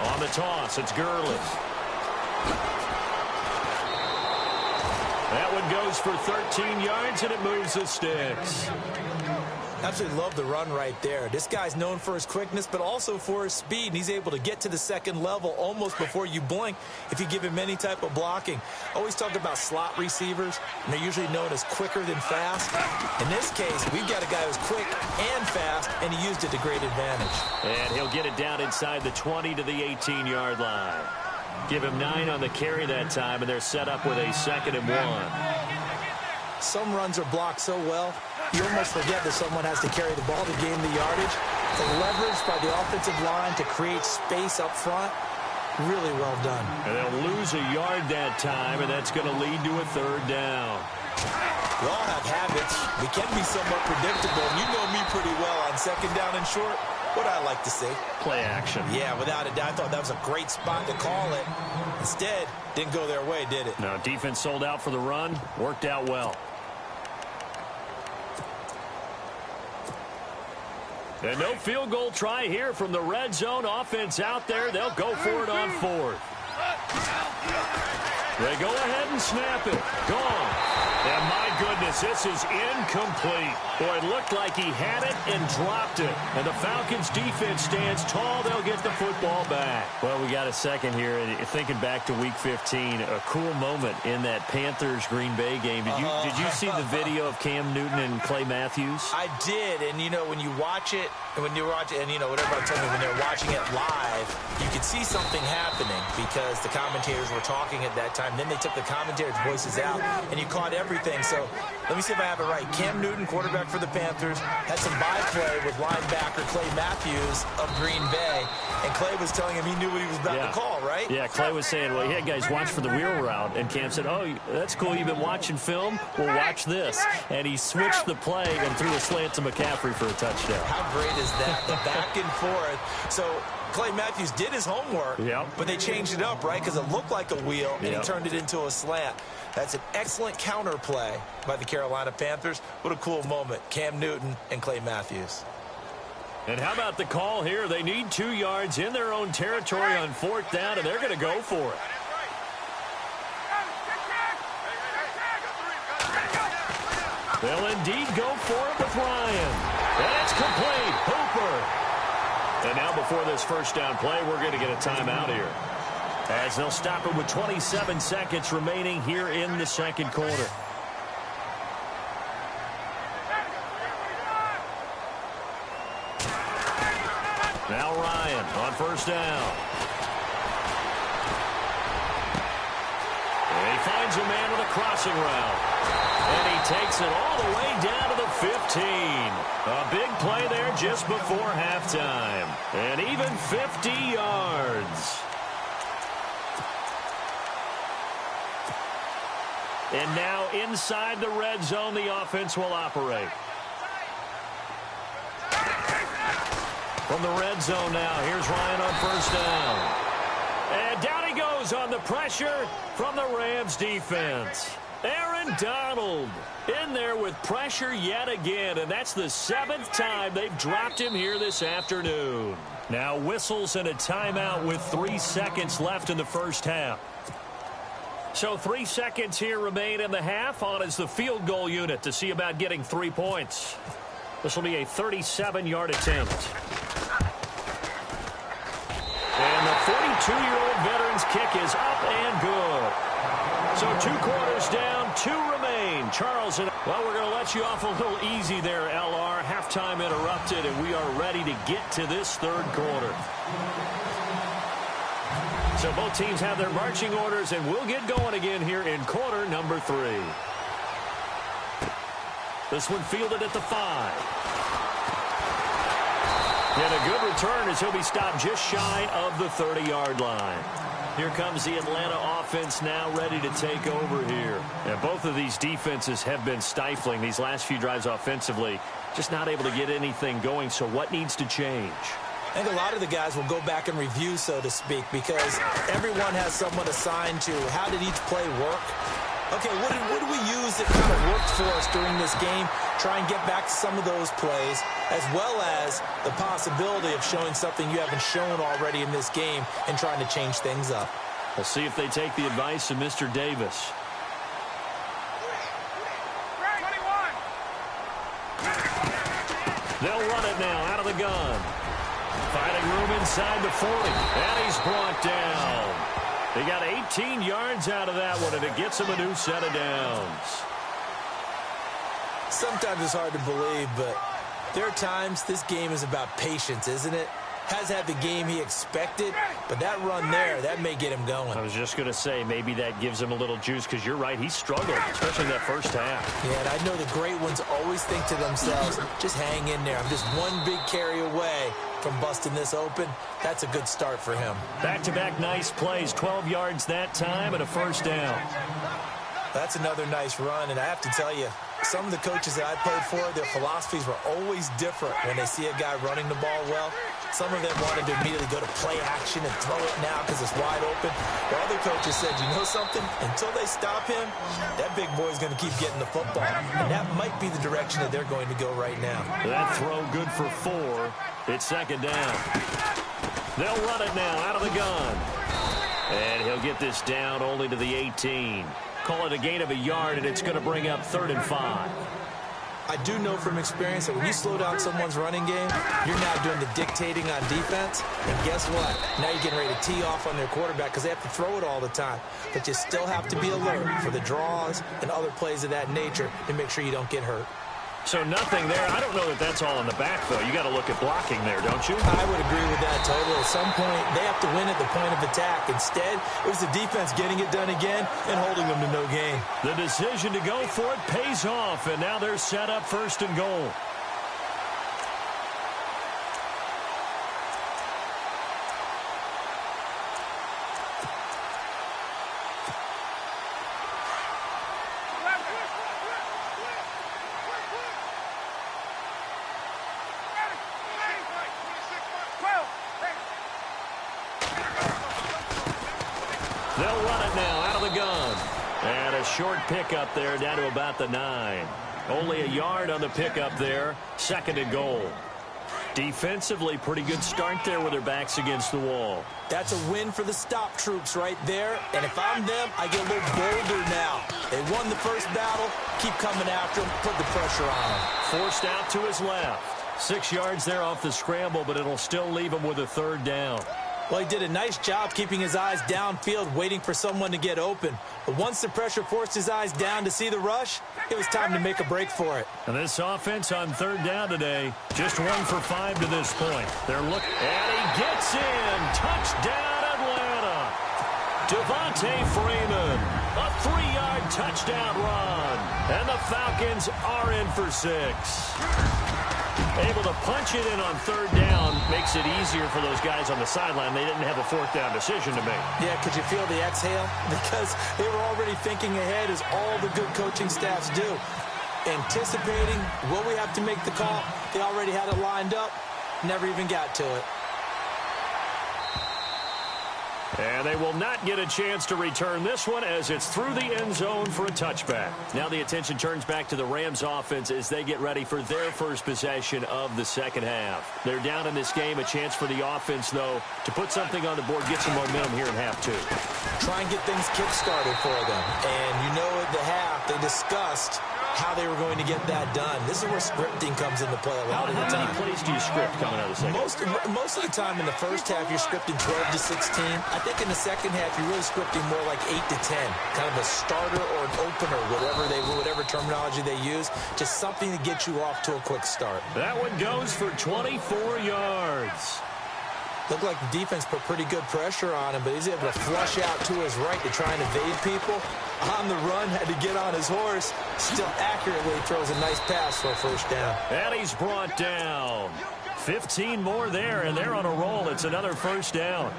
On the toss, it's Gurley. That one goes for 13 yards, and it moves the sticks. Absolutely love the run right there. This guy's known for his quickness, but also for his speed. And he's able to get to the second level almost before you blink if you give him any type of blocking. Always talk about slot receivers, and they're usually known as quicker than fast. In this case, we've got a guy who's quick and fast, and he used it to great advantage. And he'll get it down inside the 20 to the 18-yard line. Give him 9 on the carry that time, and they're set up with a 2nd and 1. Some runs are blocked so well, you almost forget that someone has to carry the ball to gain the yardage. The leverage by the offensive line to create space up front, really well done. And they'll lose a yard that time, and that's going to lead to a 3rd down. We all have habits. We can be somewhat predictable, and you know me pretty well on 2nd down and short. What I like to see. Play action. Yeah, without a doubt. I thought that was a great spot to call it. Instead, didn't go their way, did it? No, defense sold out for the run. Worked out well. And no field goal try here from the red zone. Offense out there. They'll go for it on 4th. They go ahead and snap it. Gone. And my goodness, this is incomplete. Boy, it looked like he had it and dropped it. And the Falcons defense stands tall. They'll get the football back. Well, we got a second here. And thinking back to Week 15, a cool moment in that Panthers-Green Bay game. Did you see the video of Cam Newton and Clay Matthews? I did. And, you know, when you watch it, and you know, what everybody told me when they're watching it live, you could see something happening because the commentators were talking at that time. Then they took the commentators' voices out, and you caught everything. So let me see if I have it right. Cam Newton, quarterback for the Panthers, had some byplay with linebacker Clay Matthews of Green Bay, and Clay was telling him he knew what he was about to call, right? Yeah, Clay was saying, well, yeah, guys, watch for the wheel route. And Cam said, oh, that's cool. You've been watching film? Well, watch this. And he switched the play and threw a slant to McCaffrey for a touchdown. How great is that? The back and forth. So Clay Matthews did his homework, but they changed it up, right? Because it looked like a wheel, and he turned it into a slant. That's an excellent counter play by the Carolina Panthers. What a cool moment. Cam Newton and Clay Matthews. And how about the call here? They need 2 yards in their own territory on 4th down, and they're going to go for it. They'll indeed go for it with Ryan. And it's complete. Hooper. And now before this 1st down play, we're going to get a timeout here, as they'll stop it with 27 seconds remaining here in the 2nd quarter. Now Ryan on 1st down. And he finds a man with a crossing route. And he takes it all the way down to the 15. A big play there just before halftime. And even 50 yards. And now inside the red zone, the offense will operate. From the red zone now, here's Ryan on 1st down. And down he goes on the pressure from the Rams defense. Aaron Donald in there with pressure yet again, and that's the 7th time they've dropped him here this afternoon. Now whistles and a timeout with 3 seconds left in the 1st half. So 3 seconds here remain in the half. On is the field goal unit to see about getting 3 points. This will be a 37-yard attempt. And the 42-year-old veteran's kick is up and good. So 2 quarters down, 2 remain. Charles, well, we're going to let you off a little easy there, LR. Halftime interrupted, and we are ready to get to this 3rd quarter. So both teams have their marching orders, and we'll get going again here in quarter number 3. This one fielded at the 5. And a good return as he'll be stopped just shy of the 30-yard line. Here comes the Atlanta offense now ready to take over here. And both of these defenses have been stifling these last few drives offensively. Just not able to get anything going. So what needs to change? I think a lot of the guys will go back and review, so to speak, because everyone has someone assigned to how did each play work. Okay, what did we use that kind of worked for us during this game? Try and get back to some of those plays, as well as the possibility of showing something you haven't shown already in this game and trying to change things up. We'll see if they take the advice of Mr. Davis. They'll run it now out of the gun. Finding room inside the 40. And he's brought down. He got 18 yards out of that one, and it gets him a new set of downs. Sometimes it's hard to believe, but there are times this game is about patience, isn't it? Has had the game he expected, but that run there, that may get him going. I was just going to say, maybe that gives him a little juice, because you're right, he struggled, especially that first half. Yeah, and I know the great ones always think to themselves, just hang in there. I'm just one big carry away from busting this open. That's a good start for him. Back-to-back nice plays, 12 yards that time and a first down. That's another nice run, and I have to tell you, some of the coaches that I played for, their philosophies were always different when they see a guy running the ball well. Some of them wanted to immediately go to play action and throw it now because it's wide open. While other coaches said, you know something? Until they stop him, that big boy's going to keep getting the football. And that might be the direction that they're going to go right now. That throw good for 4. It's second down. They'll run it now out of the gun. And he'll get this down only to the 18. Call it a gain of a yard, and it's going to bring up 3rd and 5. I do know from experience that when you slow down someone's running game, you're now doing the dictating on defense. And guess what? Now you're getting ready to tee off on their quarterback because they have to throw it all the time. But you still have to be alert for the draws and other plays of that nature to make sure you don't get hurt. So nothing there. I don't know that that's all in the back, though. You got to look at blocking there, don't you? I would agree with that totally. At some point, they have to win at the point of attack. Instead, it was the defense getting it done again and holding them to no gain. The decision to go for it pays off, and now they're set up 1st and goal. They'll run it now out of the gun. And a short pickup there down to about the 9. Only a yard on the pickup there. 2nd and goal. Defensively, pretty good start there with their backs against the wall. That's a win for the stop troops right there. And if I'm them, I get a little bolder now. They won the first battle. Keep coming after them. Put the pressure on them. Forced out to his left. 6 yards there off the scramble, but it'll still leave him with a 3rd down. Well, he did a nice job keeping his eyes downfield, waiting for someone to get open. But once the pressure forced his eyes down to see the rush, it was time to make a break for it. And this offense on 3rd down today, just 1 for 5 to this point. They're looking, and he gets in. Touchdown, Atlanta. Devontae Freeman, a 3-yard touchdown run. And the Falcons are in for 6. Able to punch it in on 3rd down makes it easier for those guys on the sideline. They didn't have a 4th down decision to make. Yeah, could you feel the exhale? Because they were already thinking ahead, as all the good coaching staffs do. Anticipating, will we have to make the call? They already had it lined up, never even got to it. And they will not get a chance to return this one as it's through the end zone for a touchback. Now the attention turns back to the Rams offense as they get ready for their first possession of the second half. They're down in this game. A chance for the offense, though, to put something on the board, get some momentum here in half 2. Try and get things kick-started for them. And you know at the half they discussed how they were going to get that done. This is where scripting comes into play a lot of the time. How many plays do you script coming out of the second? Most of the time in the first half, you're scripting 12 to 16. I think in the second half, you're really scripting more like 8 to 10. Kind of a starter or an opener, whatever terminology they use. Just something to get you off to a quick start. That one goes for 24 yards. Looked like the defense put pretty good pressure on him, but he's able to flush out to his right to try and evade people. On the run, had to get on his horse. Still accurately throws a nice pass for a 1st down. And he's brought down. 15 more there, and they're on a roll. It's another 1st down.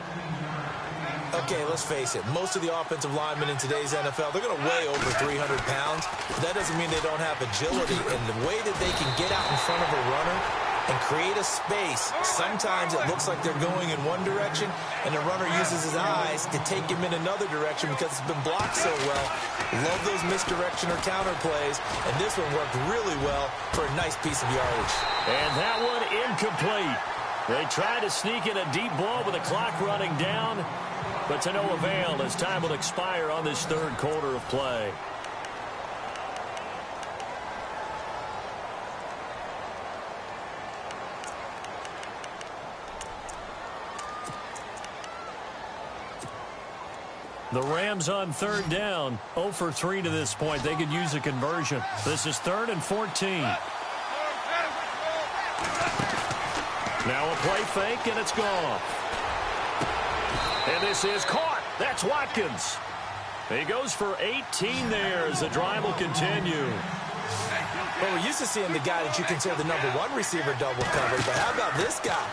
Okay, let's face it. Most of the offensive linemen in today's NFL, they're going to weigh over 300 pounds. But that doesn't mean they don't have agility. And the way that they can get out in front of a runner and create a space, sometimes it looks like they're going in one direction, and the runner uses his eyes to take him in another direction because it's been blocked so well. Love those misdirection or counter plays, and this one worked really well for a nice piece of yardage. And that one incomplete. They try to sneak in a deep ball with the clock running down, but to no avail as time will expire on this 3rd quarter of play. The Rams on third down, 0 for 3 to this point. They could use a conversion. This is 3rd and 14. Now a play fake, and it's gone. And this is caught. That's Watkins. He goes for 18 there as the drive will continue. Well, we're used to seeing the guy that you consider the #1 receiver double covered, but how about this guy?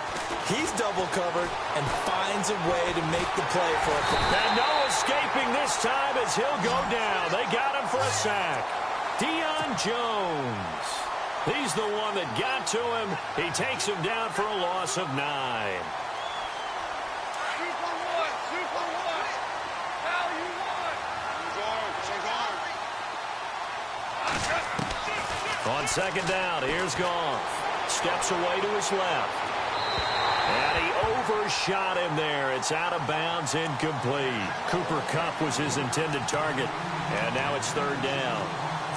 He's double covered and finds a way to make the play for a play. And no escaping this time as he'll go down. They got him for a sack. Deion Jones. He's the one that got to him. He takes him down for a loss of 9. On second down, here's Goff. Steps away to his left. And he overshot him there. It's out of bounds, incomplete. Cooper Kupp was his intended target. And now it's 3rd down.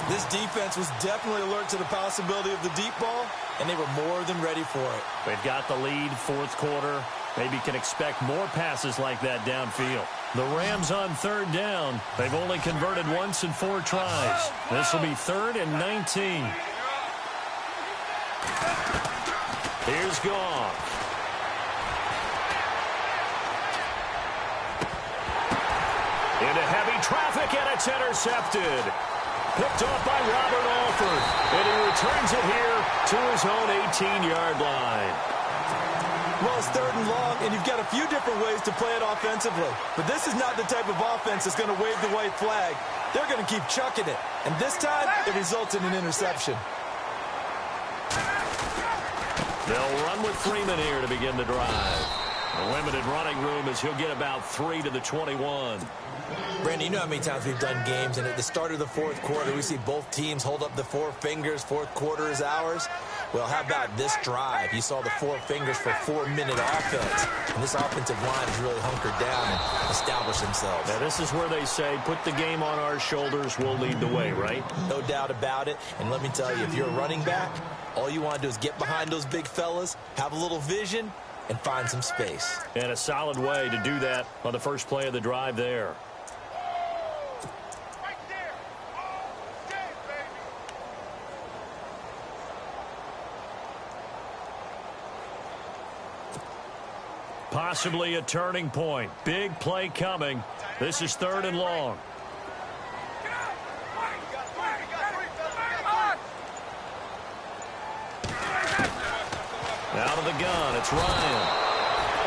This defense was definitely alert to the possibility of the deep ball, and they were more than ready for it. They've got the lead, 4th quarter. Maybe can expect more passes like that downfield. The Rams on 3rd down. They've only converted once in 4 tries. This will be 3rd and 19. Here's Goff. Into heavy traffic, and it's intercepted. Picked off by Robert Alford. And he returns it here to his own 18-yard line. Well, it's 3rd and long, and you've got a few different ways to play it offensively. But this is not the type of offense that's going to wave the white flag. They're going to keep chucking it. And this time, it results in an interception. They'll run with Freeman here to begin the drive. A limited running room as he'll get about 3 to the 21. Brandon, you know how many times we've done games, and at the start of the 4th quarter, we see both teams hold up the 4 fingers, 4th quarter is ours. Well, how about this drive? You saw the 4 fingers for 4-minute offense, and this offensive line has really hunkered down and established themselves. Now, this is where they say, put the game on our shoulders, we'll lead the way, right? No doubt about it, and let me tell you, if you're a running back, all you want to do is get behind those big fellas, have a little vision, and find some space. And a solid way to do that on the first play of the drive there. Possibly a turning point. Big play coming. This is 3rd and long. Out of the gun, it's Ryan.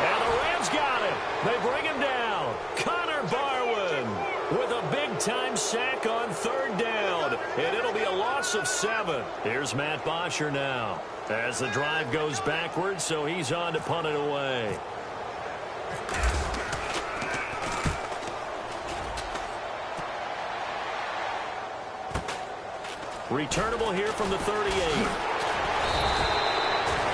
And the Rams got him. They bring him down. Connor Barwin with a big-time sack on 3rd down. And it'll be a loss of 7. Here's Matt Bosher now. As the drive goes backwards, so he's on to punt it away. Returnable here from the 38.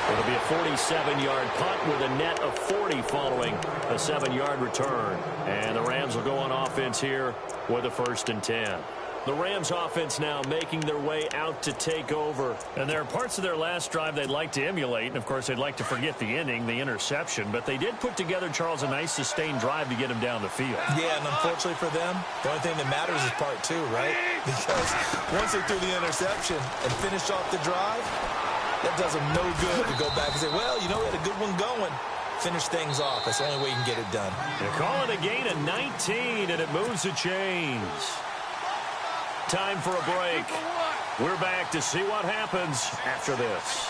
It'll be a 47-yard punt with a net of 40 following a 7-yard return. And the Rams will go on offense here with a 1st and 10. The Rams offense now making their way out to take over. And there are parts of their last drive they'd like to emulate. And, of course, they'd like to forget the inning, the interception. But they did put together, Charles, a nice sustained drive to get him down the field. Yeah, and unfortunately for them, the only thing that matters is part 2, right? Because once they threw the interception and finished off the drive, that does them no good to go back and say, well, you know, we had a good one going. Finish things off. That's the only way you can get it done. They call it a gain of 19, and it moves the chains. Time for a break. We're back to see what happens after this.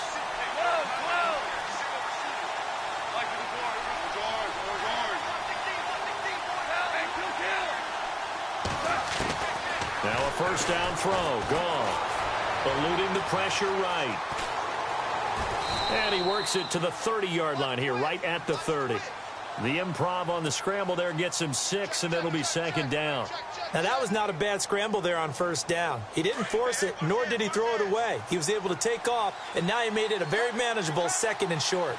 Now a 1st down throw. Goff eluding the pressure right. And he works it to the 30-yard line here, right at the 30. The improv on the scramble there gets him 6, and it'll be 2nd down. Now, that was not a bad scramble there on 1st down. He didn't force it, nor did he throw it away. He was able to take off, and now he made it a very manageable 2nd and short.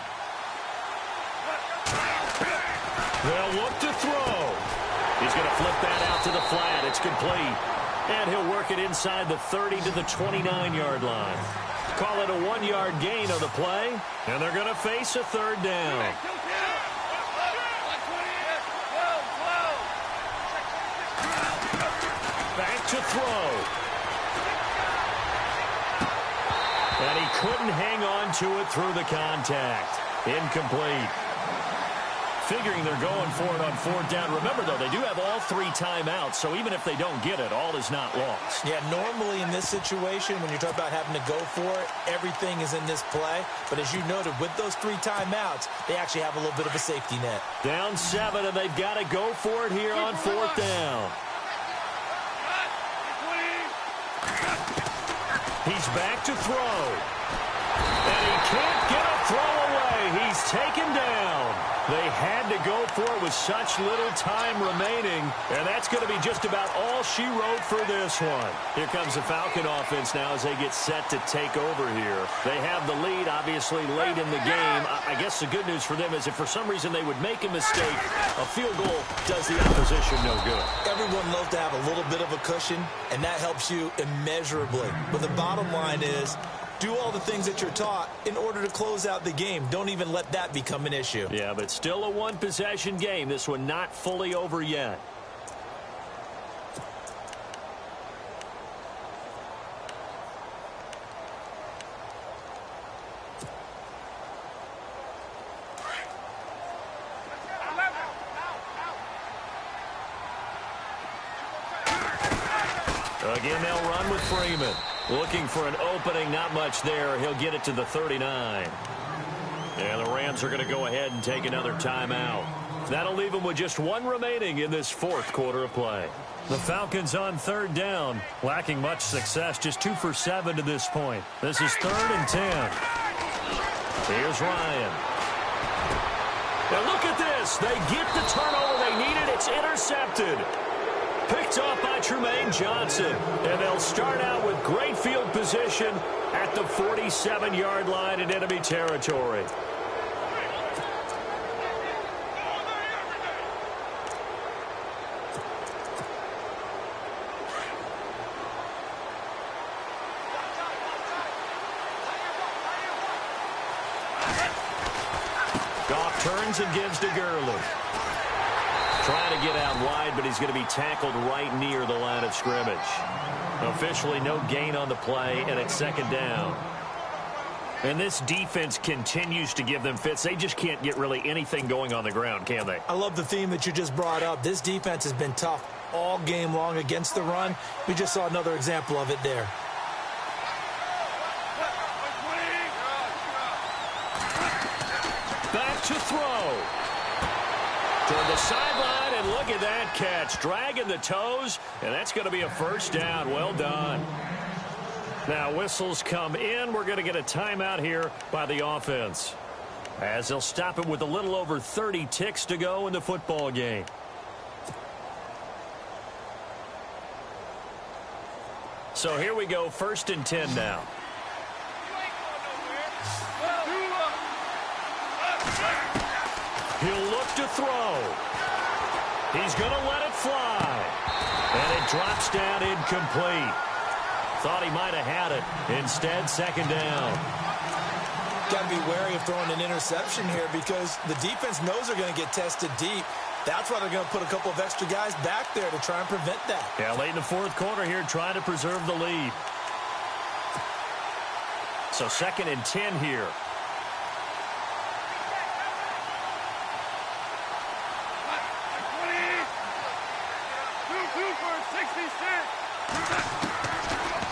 They'll look to throw. He's going to flip that out to the flat. It's complete. And he'll work it inside the 30 to the 29-yard line. Call it a 1-yard gain on the play, and they're going to face a 3rd down. to throw. And he couldn't hang on to it through the contact. Incomplete. Figuring they're going for it on fourth down. Remember, though, they do have all 3 timeouts, so even if they don't get it, all is not lost. Yeah, normally in this situation, when you're talking about having to go for it, everything is in this play. But as you noted, with those 3 timeouts, they actually have a little bit of a safety net. Down 7, and they've got to go for it here on fourth down. He's back to throw. And he can't get a throw away. He's taken down. They had to go for it with such little time remaining, and that's going to be just about all she wrote for this one. Here comes the Falcon offense now as they get set to take over here. They have the lead, obviously, late in the game. I guess the good news for them is if for some reason they would make a mistake, a field goal does the opposition no good. Everyone loves to have a little bit of a cushion, and that helps you immeasurably. But the bottom line is, do all the things that you're taught in order to close out the game. Don't even let that become an issue. Yeah, but still a one-possession game. This one not fully over yet. Again, they'll run with Freeman. Looking for an opening, not much there. He'll get it to the 39. And the Rams are going to go ahead and take another timeout. That'll leave them with just 1 remaining in this fourth quarter of play. The Falcons on third down, lacking much success, just 2 for 7 to this point. This is 3rd and 10. Here's Ryan. Now look at this. They get the turnover they needed. It's intercepted. Picked off by Trumaine Johnson. And they'll start out with great field position at the 47-yard line in enemy territory. Goff turns and gives to Gurley. Trying to get out wide, but he's going to be tackled right near the line of scrimmage. Officially no gain on the play, and it's 2nd down. And this defense continues to give them fits. They just can't get really anything going on the ground, can they? I love the theme that you just brought up. This defense has been tough all game long against the run. We just saw another example of it there. Back to throw. Toward the sideline, and look at that catch. Dragging the toes, and that's going to be a 1st down. Well done. Now whistles come in. We're going to get a timeout here by the offense, as they'll stop it with a little over 30 ticks to go in the football game. So here we go, 1st and 10 now. He'll look to throw. He's going to let it fly. And it drops down incomplete. Thought he might have had it. Instead, 2nd down. Got to be wary of throwing an interception here because the defense knows they're going to get tested deep. That's why they're going to put a couple of extra guys back there to try and prevent that. Yeah, late in the 4th quarter here, trying to preserve the lead. So 2nd and 10 here.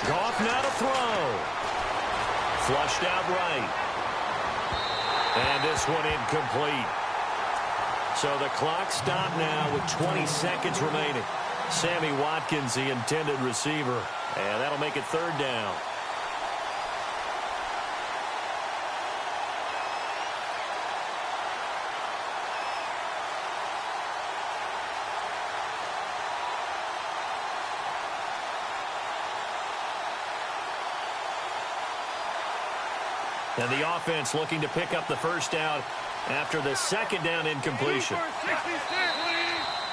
Goff now to throw. Flushed out right. And this one incomplete. So the clock stopped now with 20 seconds remaining. Sammy Watkins, the intended receiver. And that'll make it 3rd down. And the offense looking to pick up the 1st down after the 2nd down incompletion.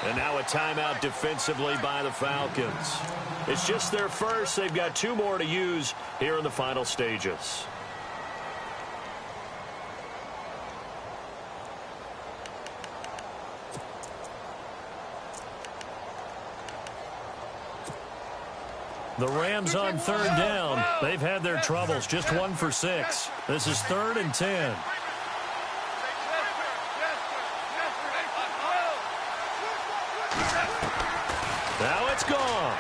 And now a timeout defensively by the Falcons. It's just their first. They've got 2 more to use here in the final stages. The Rams on third down. They've had their troubles. Just 1 for 6. This is 3rd and 10. Now it's gone.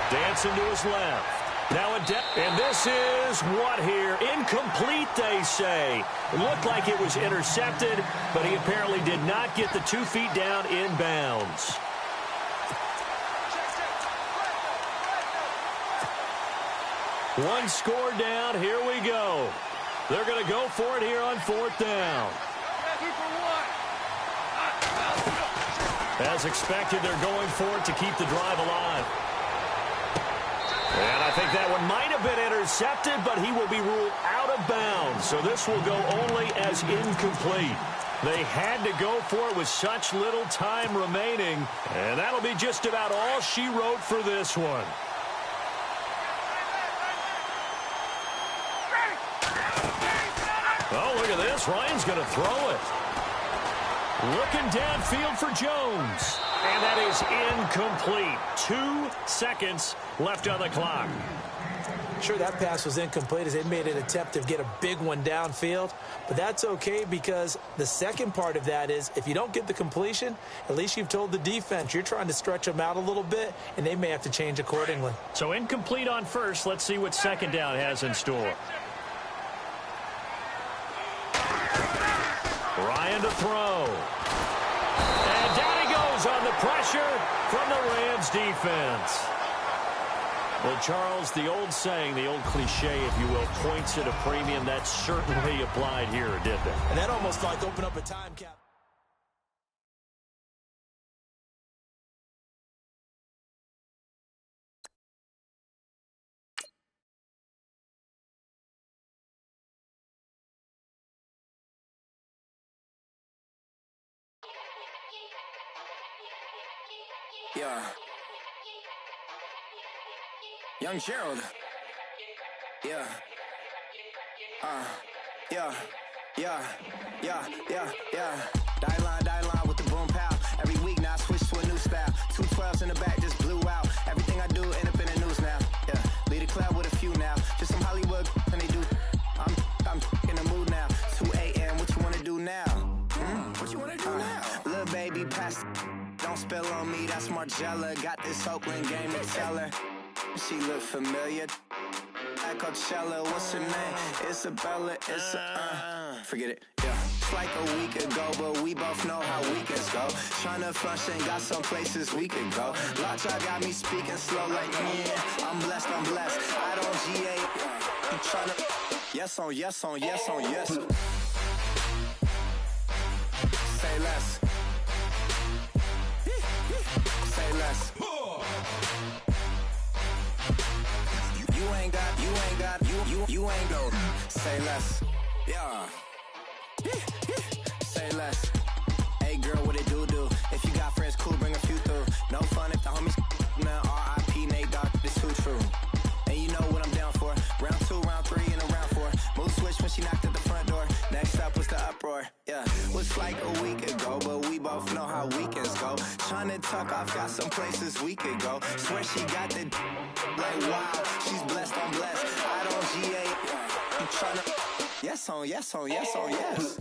Dancing to his left. Now and this is what here? Incomplete, they say. It looked like it was intercepted, but he apparently did not get the 2 feet down in bounds. One score down. Here we go. They're going to go for it here on 4th down. As expected, they're going for it to keep the drive alive. And I think that one might have been intercepted, but he will be ruled out of bounds. So this will go only as incomplete. They had to go for it with such little time remaining. And that'll be just about all she wrote for this one. Oh, look at this. Ryan's going to throw it. Looking downfield for Jones. And that is incomplete. 2 seconds left on the clock. Sure, that pass was incomplete as they made an attempt to get a big one downfield. But that's okay because the second part of that is if you don't get the completion, at least you've told the defense you're trying to stretch them out a little bit, and they may have to change accordingly. So incomplete on first. Let's see what second down has in store. Ryan to throw. And down he goes on the pressure from the Rams defense. Well, Charles, the old saying, the old cliche, if you will, points at a premium, that certainly applied here, didn't it? And that almost like opened up a time cap. Yeah. Young Gerald. Yeah. Yeah. Die line with the boom pow. Every week now I switch to a new style. 2 12s in the back just blew out. Everything I do end up in the news now. Yeah. Lead a club with a few now. Just some Hollywood and they do. I'm in the mood now. 2 a.m. What you wanna do now? What you wanna do now? Little baby pass. Don't spill on me, that's Margella. Got this Oakland game to tell her. She look familiar. At Coachella, what's her name? Isabella, forget it, yeah. It's like a week ago, but we both know how weekends go. Tryna function, got some places we could go. Lockjaw got me speaking slow like, yeah, I'm blessed. I don't GA, you tryna, yes on yes. Say less. Say less. You ain't go. Say less. Yeah. Say less. Hey girl, what it do? If you got friends, cool, bring a few through. No fun if the homies, man. R.I.P. Nate Dogg, this too true. And you know what I'm down for. Round 2, round 3, and a round 4. Move switch when she knocked at the front door. Next up was the uproar. Yeah. Was like a week ago, but we both know how weekends go. Tryna tuck off, got some places we could go. Swear she got the like wow, she's blessed, I'm blessed. I don't GA. You tryna yes on yes.